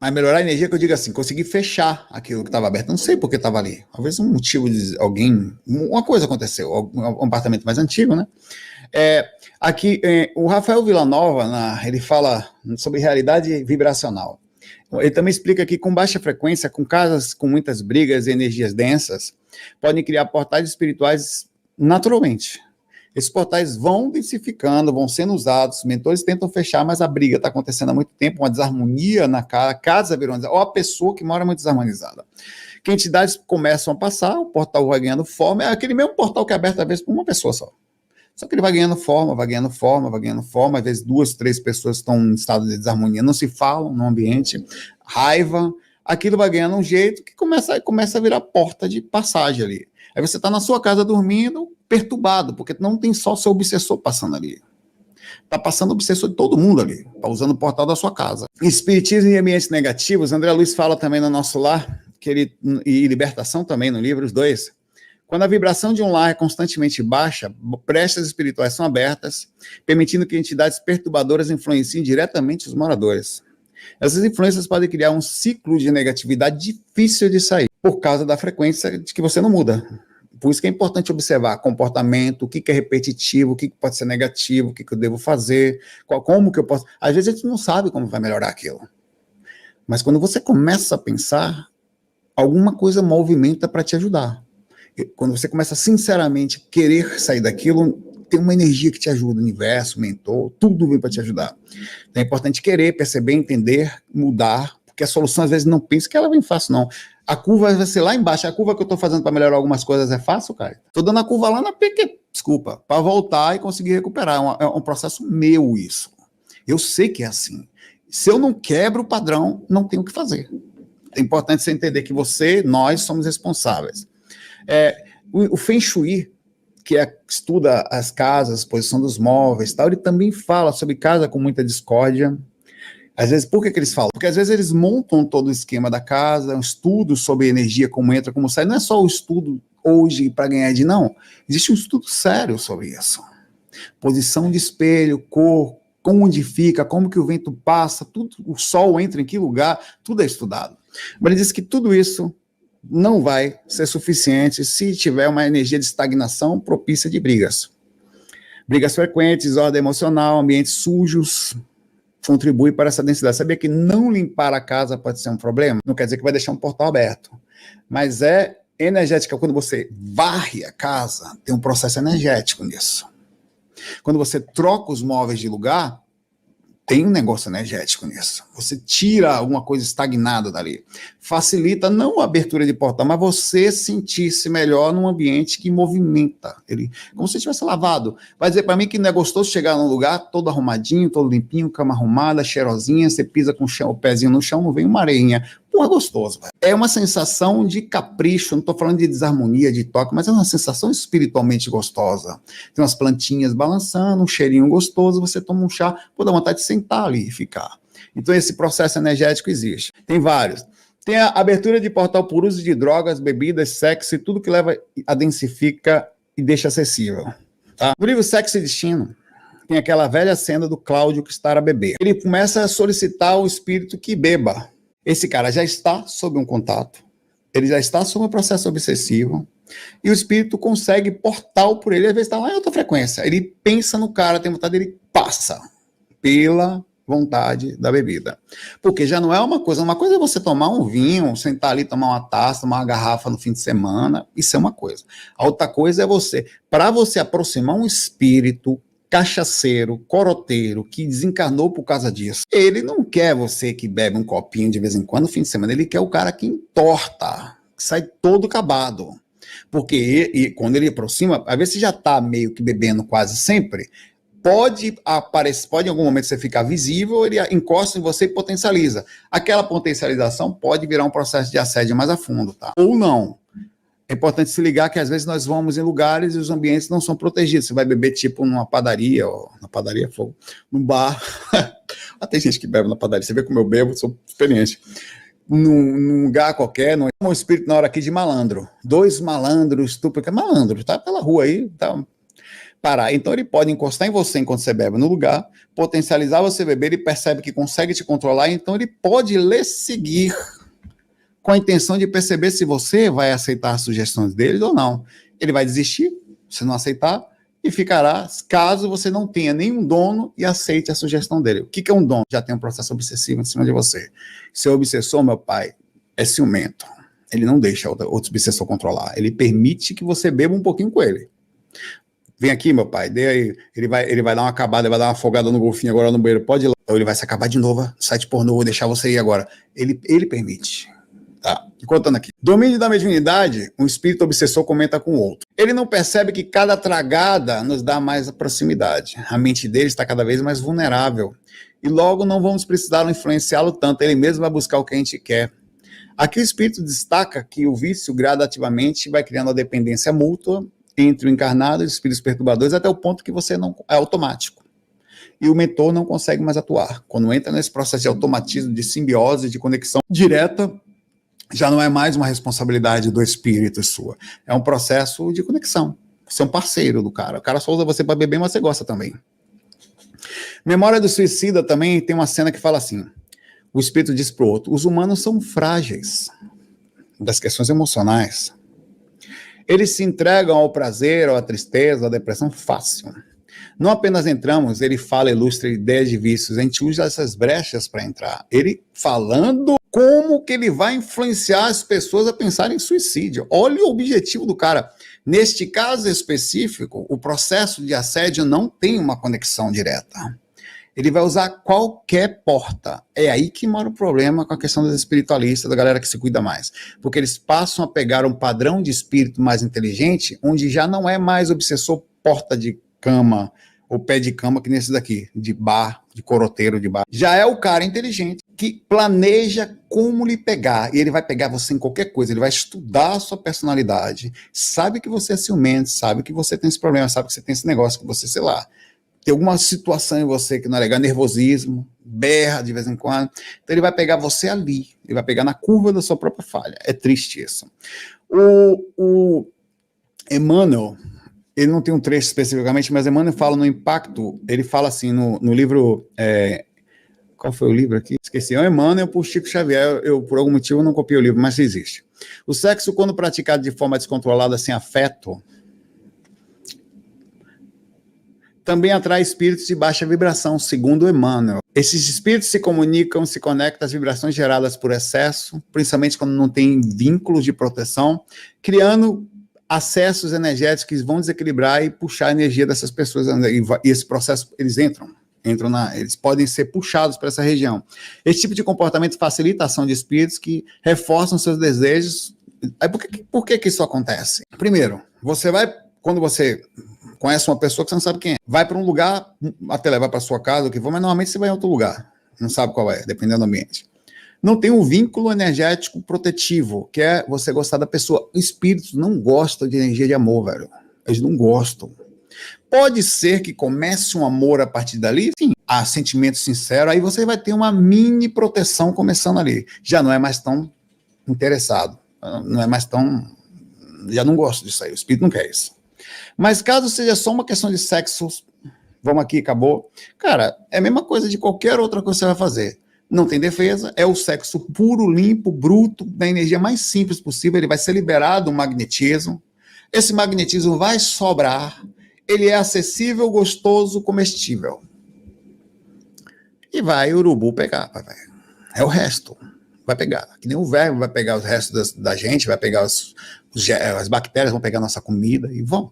Mas melhorar a energia que eu digo assim, consegui fechar aquilo que estava aberto. Não sei por que estava ali. Talvez um motivo de alguém... Uma coisa aconteceu. Um apartamento mais antigo, né? Aqui, o Rafael Villanova, ele fala sobre realidade vibracional. Ele também explica que com baixa frequência, com casas com muitas brigas e energias densas, podem criar portais espirituais naturalmente. Esses portais vão densificando, vão sendo usados, os mentores tentam fechar, mas a briga está acontecendo há muito tempo, uma desarmonia na casa virou, ou a pessoa que mora muito desarmonizada. Que entidades começam a passar, o portal vai ganhando forma, é aquele mesmo portal que é aberto às vezes por uma pessoa só. Só que ele vai ganhando forma, vai ganhando forma, vai ganhando forma, às vezes 2, 3 pessoas estão em estado de desarmonia, não se falam no ambiente, raiva, aquilo vai ganhando um jeito que começa a virar porta de passagem ali. Aí você está na sua casa dormindo, perturbado, porque não tem só seu obsessor passando ali. Está passando o obsessor de todo mundo ali, está usando o portal da sua casa. Espiritismo e ambientes negativos, André Luiz fala também no Nosso Lar, e libertação também no livro, os dois. Quando a vibração de um lar é constantemente baixa, brechas espirituais são abertas, permitindo que entidades perturbadoras influenciem diretamente os moradores. Essas influências podem criar um ciclo de negatividade difícil de sair, por causa da frequência de que você não muda. Por isso que é importante observar comportamento, o que é repetitivo, o que pode ser negativo, o que eu devo fazer, como que eu posso... Às vezes a gente não sabe como vai melhorar aquilo. Mas quando você começa a pensar, alguma coisa movimenta para te ajudar. Quando você começa sinceramente a querer sair daquilo, tem uma energia que te ajuda, o universo, o mentor, tudo vem para te ajudar. Então é importante querer, perceber, entender, mudar, porque a solução às vezes não pensa que ela vem fácil, não. A curva vai ser lá embaixo. A curva que eu estou fazendo para melhorar algumas coisas é fácil, cara? Estou dando a curva lá na PQ, desculpa, para voltar e conseguir recuperar. É um processo meu isso. Eu sei que é assim. Se eu não quebro o padrão, não tenho o que fazer. É importante você entender que nós somos responsáveis. O Feng Shui, que estuda as casas, posição dos móveis, tal, ele também fala sobre casa com muita discórdia. Às vezes, por que eles falam? Porque às vezes eles montam todo o esquema da casa, um estudo sobre energia, como entra, como sai. Não é só o estudo hoje para ganhar de não. Existe um estudo sério sobre isso. Posição de espelho, cor, onde fica, como que o vento passa, tudo, o sol entra em que lugar, tudo é estudado. Mas ele diz que tudo isso não vai ser suficiente se tiver uma energia de estagnação propícia de brigas. Brigas frequentes, ordem emocional, ambientes sujos, contribui para essa densidade. Sabia que não limpar a casa pode ser um problema? Não quer dizer que vai deixar um portal aberto, mas é energética. Quando você varre a casa, tem um processo energético nisso. Quando você troca os móveis de lugar, tem um negócio energético nisso. Você tira alguma coisa estagnada dali. Facilita não a abertura de portal, mas você sentir-se melhor num ambiente que movimenta. Como se tivesse lavado. Vai dizer para mim que não é gostoso chegar num lugar todo arrumadinho, todo limpinho, cama arrumada, cheirosinha, você pisa com o pezinho no chão, não vem uma areinha. Pô, é gostoso. Véio. É uma sensação de capricho, não estou falando de desarmonia, de toque, mas é uma sensação espiritualmente gostosa. Tem umas plantinhas balançando, um cheirinho gostoso, você toma um chá, pô, dá vontade de sentar ali e ficar. Então esse processo energético existe. Tem vários. Tem a abertura de portal por uso de drogas, bebidas, sexo e tudo que leva a densifica e deixa acessível. Tá? No livro Sexo e Destino, tem aquela velha cena do Cláudio que está a beber. Ele começa a solicitar o espírito que beba. Esse cara já está sob um contato, ele já está sob um processo obsessivo, e o espírito consegue portal por ele, às vezes está lá em alta frequência. Ele pensa no cara, tem vontade, ele passa pela vontade da bebida. Porque já não é uma coisa é você tomar um vinho, sentar ali, tomar uma taça, tomar uma garrafa no fim de semana, isso é uma coisa. A outra coisa é para você aproximar um espírito cachaceiro, coroteiro, que desencarnou por causa disso. Ele não quer você que bebe um copinho de vez em quando no fim de semana, ele quer o cara que entorta, que sai todo acabado. Porque quando ele aproxima, às vezes você já está meio que bebendo quase sempre, pode aparecer, pode em algum momento você ficar visível, ele encosta em você e potencializa. Aquela potencialização pode virar um processo de assédio mais a fundo, tá? Ou não. É importante se ligar que às vezes nós vamos em lugares e os ambientes não são protegidos. Você vai beber tipo numa padaria, na padaria é fogo, num bar. Tem gente que bebe na padaria, você vê como eu bebo, sou experiente. Num lugar qualquer, um espírito na hora aqui de malandro. 2 malandros, estupro, que é malandro, tá pela rua aí, tá... Parar. Então ele pode encostar em você enquanto você bebe no lugar, potencializar você beber, ele percebe que consegue te controlar, então ele pode lhe seguir com a intenção de perceber se você vai aceitar as sugestões dele ou não. Ele vai desistir, se não aceitar, e ficará, caso você não tenha nenhum dono e aceite a sugestão dele. O que é um dono? Já tem um processo obsessivo em cima de você. Seu obsessor, meu pai, é ciumento. Ele não deixa outro obsessor controlar. Ele permite que você beba um pouquinho com ele. Vem aqui, meu pai, dê aí. Ele vai dar uma acabada, ele vai dar uma afogada no golfinho agora no banheiro. Pode ir lá. Então ele vai se acabar de novo, site pornô, vou deixar você ir agora. Ele permite. Tá, contando aqui. Domínio da mediunidade, um espírito obsessor comenta com o outro. Ele não percebe que cada tragada nos dá mais proximidade. A mente dele está cada vez mais vulnerável. E logo não vamos precisar influenciá-lo tanto. Ele mesmo vai buscar o que a gente quer. Aqui o espírito destaca que o vício gradativamente vai criando a dependência mútua entre o encarnado e os espíritos perturbadores até o ponto que você não é automático. E o mentor não consegue mais atuar. Quando entra nesse processo de automatismo, de simbiose, de conexão direta, já não é mais uma responsabilidade do espírito sua. É um processo de conexão. Você é um parceiro do cara. O cara só usa você para beber, mas você gosta também. Memória do Suicida também tem uma cena que fala assim: o espírito diz para o outro, os humanos são frágeis das questões emocionais. Eles se entregam ao prazer, ou à tristeza, à depressão fácil. Não apenas entramos, ele fala, ilustra ideias de vícios, a gente usa essas brechas para entrar. Ele falando como que ele vai influenciar as pessoas a pensarem em suicídio. Olha o objetivo do cara. Neste caso específico, o processo de assédio não tem uma conexão direta. Ele vai usar qualquer porta. É aí que mora o problema com a questão dos espiritualistas, da galera que se cuida mais. Porque eles passam a pegar um padrão de espírito mais inteligente, onde já não é mais obsessor porta de cama, ou pé de cama, que nesse daqui, de bar, de coroteiro de bar. Já é o cara inteligente, que planeja como lhe pegar, e ele vai pegar você em qualquer coisa, ele vai estudar a sua personalidade, sabe que você é ciumento, sabe que você tem esse problema, sabe que você tem esse negócio, que você, sei lá, tem alguma situação em você que não é legal, nervosismo, berra de vez em quando, então ele vai pegar você ali, ele vai pegar na curva da sua própria falha. É triste isso. O Emmanuel, ele não tem um trecho especificamente, mas Emmanuel fala no impacto, ele fala assim no livro, qual foi o livro aqui? Esqueci, é o Emmanuel por Chico Xavier, eu por algum motivo não copiei o livro, mas existe. O sexo, quando praticado de forma descontrolada, sem afeto, também atrai espíritos de baixa vibração, segundo Emmanuel. Esses espíritos se comunicam, se conectam às vibrações geradas por excesso, principalmente quando não tem vínculos de proteção, criando acessos energéticos que vão desequilibrar e puxar a energia dessas pessoas, e esse processo, eles eles podem ser puxados para essa região. Esse tipo de comportamento facilita a ação de espíritos que reforçam seus desejos. Aí por que isso acontece? Primeiro, quando você conhece uma pessoa que você não sabe quem é, vai para um lugar, até levar para sua casa, o que for, mas normalmente você vai em outro lugar, não sabe qual é, dependendo do ambiente. Não tem um vínculo energético protetivo, que é você gostar da pessoa. Espíritos não gostam de energia de amor, velho. Eles não gostam. Pode ser que comece um amor a partir dali, sim, há sentimento sincero, aí você vai ter uma mini proteção começando ali. Já não é mais tão interessado, não é mais tão... Já não gosto disso aí, o espírito não quer isso. Mas caso seja só uma questão de sexo, vamos aqui, acabou. Cara, é a mesma coisa de qualquer outra coisa que você vai fazer. Não tem defesa, é o sexo puro, limpo, bruto, da energia mais simples possível, ele vai ser liberado um magnetismo, esse magnetismo vai sobrar, ele é acessível, gostoso, comestível. E vai o urubu pegar, é o resto, vai pegar, que nem o verme vai pegar os restos da gente, vai pegar as bactérias, vão pegar nossa comida e vão.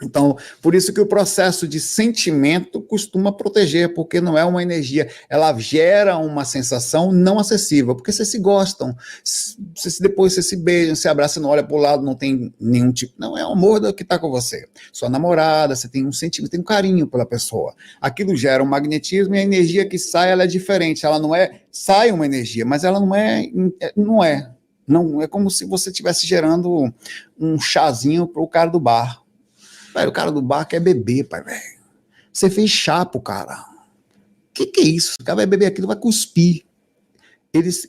Então, por isso que o processo de sentimento costuma proteger, porque não é uma energia, ela gera uma sensação não acessível, porque vocês se gostam, depois vocês se beijam, se abraçam, não olha para o lado, não tem nenhum tipo, não, é o amor que está com você, sua namorada, você tem um sentimento, tem um carinho pela pessoa, aquilo gera um magnetismo e a energia que sai, ela é diferente, ela não é, sai uma energia, mas ela não é como se você estivesse gerando um chazinho para o cara do bar. Velho, o cara do bar quer beber, pai, velho. Você fez chá pro cara. Que é isso? O cara vai beber aquilo, vai cuspir.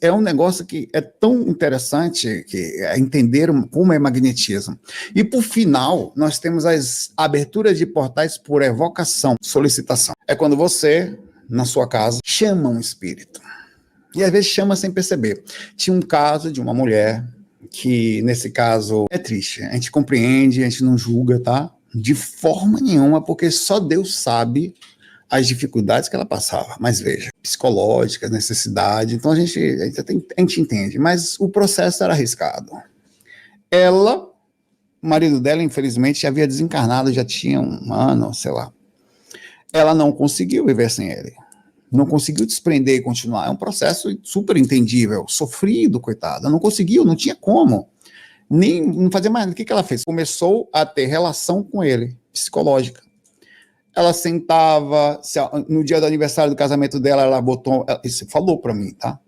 É um negócio que é tão interessante que é entender como é magnetismo. E por final, nós temos as aberturas de portais por evocação, solicitação. É quando você, na sua casa, chama um espírito. E às vezes chama sem perceber. Tinha um caso de uma mulher que, nesse caso, é triste. A gente compreende, a gente não julga, tá? De forma nenhuma, porque só Deus sabe as dificuldades que ela passava. Mas veja, psicológicas, necessidade, então a gente entende, mas o processo era arriscado. O marido dela, infelizmente, já havia desencarnado, já tinha um ano, sei lá. Ela não conseguiu viver sem ele. Não conseguiu desprender e continuar. É um processo super entendível, sofrido, coitada. Não conseguiu, não tinha como. Não fazia mais. O que ela fez? Começou a ter relação com ele, psicológica. Ela sentava, no dia do aniversário do casamento dela, ela botou, isso falou pra mim, tá?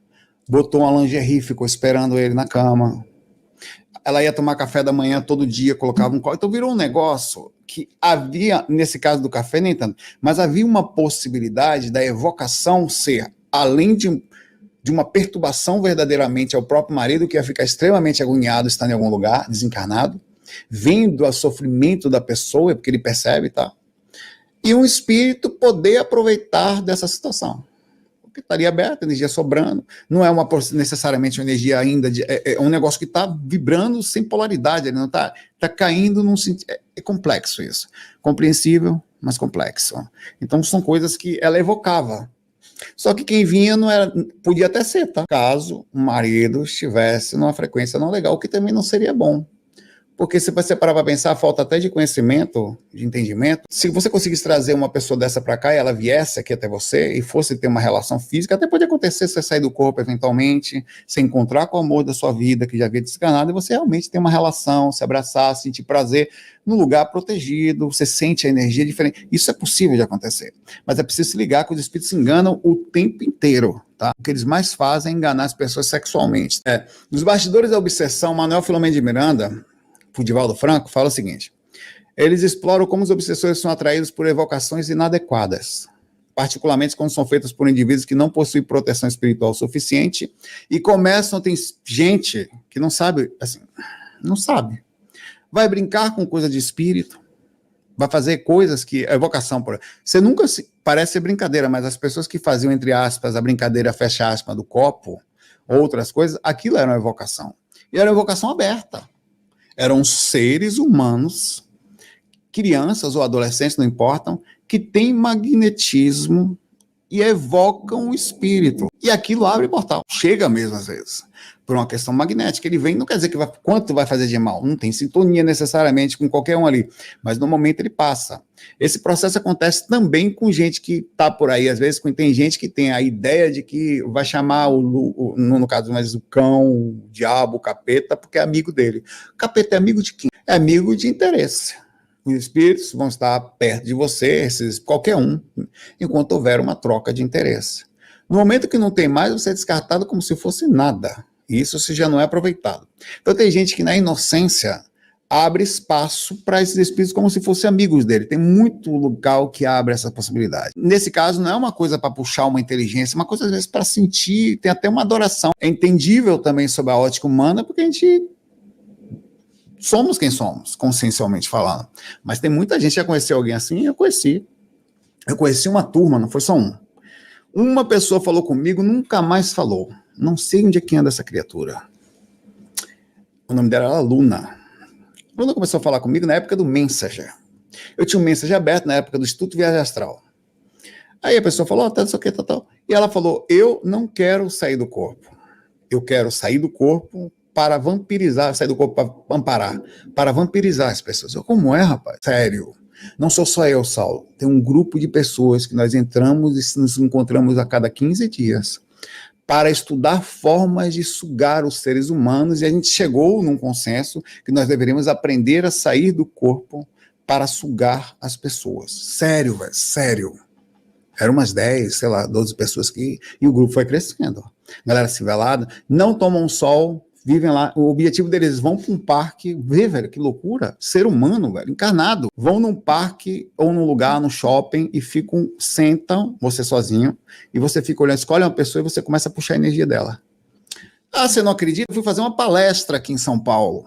Botou uma lingerie, ficou esperando ele na cama. Ela ia tomar café da manhã todo dia, colocava um copo. Então virou um negócio que havia, nesse caso do café, nem tanto, mas havia uma possibilidade da evocação ser, além de uma perturbação verdadeiramente ao próprio marido, que ia ficar extremamente agoniado estando em algum lugar, desencarnado, vendo o sofrimento da pessoa, porque ele percebe, tá? E um espírito poder aproveitar dessa situação. porque está ali aberta, energia sobrando, não é necessariamente uma energia ainda, é um negócio que está vibrando sem polaridade, ele não está caindo num sentido, é complexo isso, compreensível, mas complexo. Então são coisas que ela evocava. Só que quem vinha não era, podia até ser, tá? Caso o marido estivesse numa frequência não legal, o que também não seria bom. Porque se você parar para pensar, falta até de conhecimento, de entendimento. Se você conseguisse trazer uma pessoa dessa para cá e ela viesse aqui até você e fosse ter uma relação física, até pode acontecer você sair do corpo eventualmente, se encontrar com o amor da sua vida, que já havia desencarnado, e você realmente ter uma relação, se abraçar, sentir prazer num lugar protegido, você sente a energia diferente. Isso é possível de acontecer. Mas é preciso se ligar que os espíritos se enganam o tempo inteiro. Tá? O que eles mais fazem é enganar as pessoas sexualmente. Nos bastidores da obsessão, Manuel Filomeno de Miranda, o Divaldo Franco, fala o seguinte: eles exploram como os obsessores são atraídos por evocações inadequadas, particularmente quando são feitas por indivíduos que não possuem proteção espiritual suficiente e começam, tem gente que não sabe, assim, não sabe, vai brincar com coisa de espírito, vai fazer coisas que, a evocação, você nunca parece ser brincadeira, mas as pessoas que faziam, entre aspas, a brincadeira, fecha aspas, do copo, outras coisas, aquilo era uma evocação, e era uma evocação aberta. Eram seres humanos, crianças ou adolescentes, não importam, que têm magnetismo e evocam o espírito. E aquilo abre portal. Chega mesmo, às vezes, por uma questão magnética. Ele vem, não quer dizer que quanto vai fazer de mal. Não tem sintonia necessariamente com qualquer um ali. Mas no momento ele passa. Esse processo acontece também com gente que está por aí. Às vezes tem gente que tem a ideia de que vai chamar, no caso, mas o cão, o diabo, o capeta, porque é amigo dele. O capeta é amigo de quem? É amigo de interesse. Os espíritos vão estar perto de você, qualquer um, enquanto houver uma troca de interesse. No momento que não tem mais, você é descartado como se fosse nada. E isso se já não é aproveitado. Então tem gente que na inocência abre espaço para esses espíritos como se fossem amigos dele. Tem muito local que abre essa possibilidade. Nesse caso, não é uma coisa para puxar uma inteligência, é uma coisa às vezes para sentir, tem até uma adoração. É entendível também sob a ótica humana, porque a gente somos quem somos, consciencialmente falando. Mas tem muita gente que já conheceu alguém assim, eu conheci. Eu conheci uma turma, não foi só um. Uma pessoa falou comigo, nunca mais falou. Não sei onde é que anda essa criatura. O nome dela era Luna. Luna começou a falar comigo na época do Messenger. Eu tinha um Messenger aberto na época do Instituto Viagem Astral. Aí a pessoa falou, tá, isso aqui, tal. E ela falou, eu não quero sair do corpo. Eu quero sair do corpo para vampirizar, sair do corpo para amparar, para vampirizar as pessoas. Eu, como é, rapaz? Sério. Não sou só eu, Saulo. Tem um grupo de pessoas que nós entramos e nos encontramos a cada 15 dias para estudar formas de sugar os seres humanos, e a gente chegou num consenso que nós deveríamos aprender a sair do corpo para sugar as pessoas. Sério, velho, sério. Eram umas 10, sei lá, 12 pessoas que... E o grupo foi crescendo. Galera civilada, não tomam sol, vivem lá, o objetivo deles, vão para um parque, vê, velho, que loucura, ser humano, velho, encarnado, vão num parque ou num lugar, no shopping, e sentam, você sozinho, e você fica olhando, escolhe uma pessoa e você começa a puxar a energia dela. Ah, você não acredita? Eu fui fazer uma palestra aqui em São Paulo,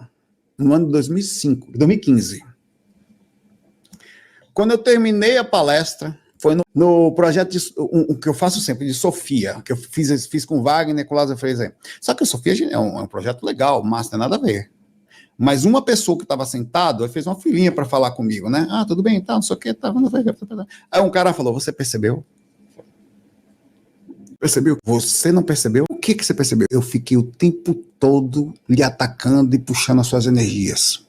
no ano de 2015. Quando eu terminei a palestra, foi no projeto que eu faço sempre, de Sofia, que eu fiz com Wagner, com o Lázaro Freitas. Só que o Sofia é um projeto legal, mas não tem nada a ver. Mas uma pessoa que estava sentado, fez uma filhinha para falar comigo, né? Ah, tudo bem, tá, não sei o que, tá. Aí um cara falou, você percebeu? Percebeu? Você não percebeu? O que você percebeu? Eu fiquei o tempo todo lhe atacando e puxando as suas energias.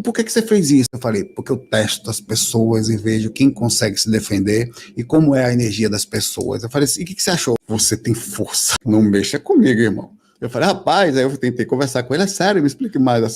Por que você fez isso? Eu falei, porque eu testo as pessoas e vejo quem consegue se defender e como é a energia das pessoas. Eu falei assim, e o que você achou? Você tem força. Não mexa comigo, irmão. Eu falei, rapaz, aí eu tentei conversar com ele, é sério, me explique mais.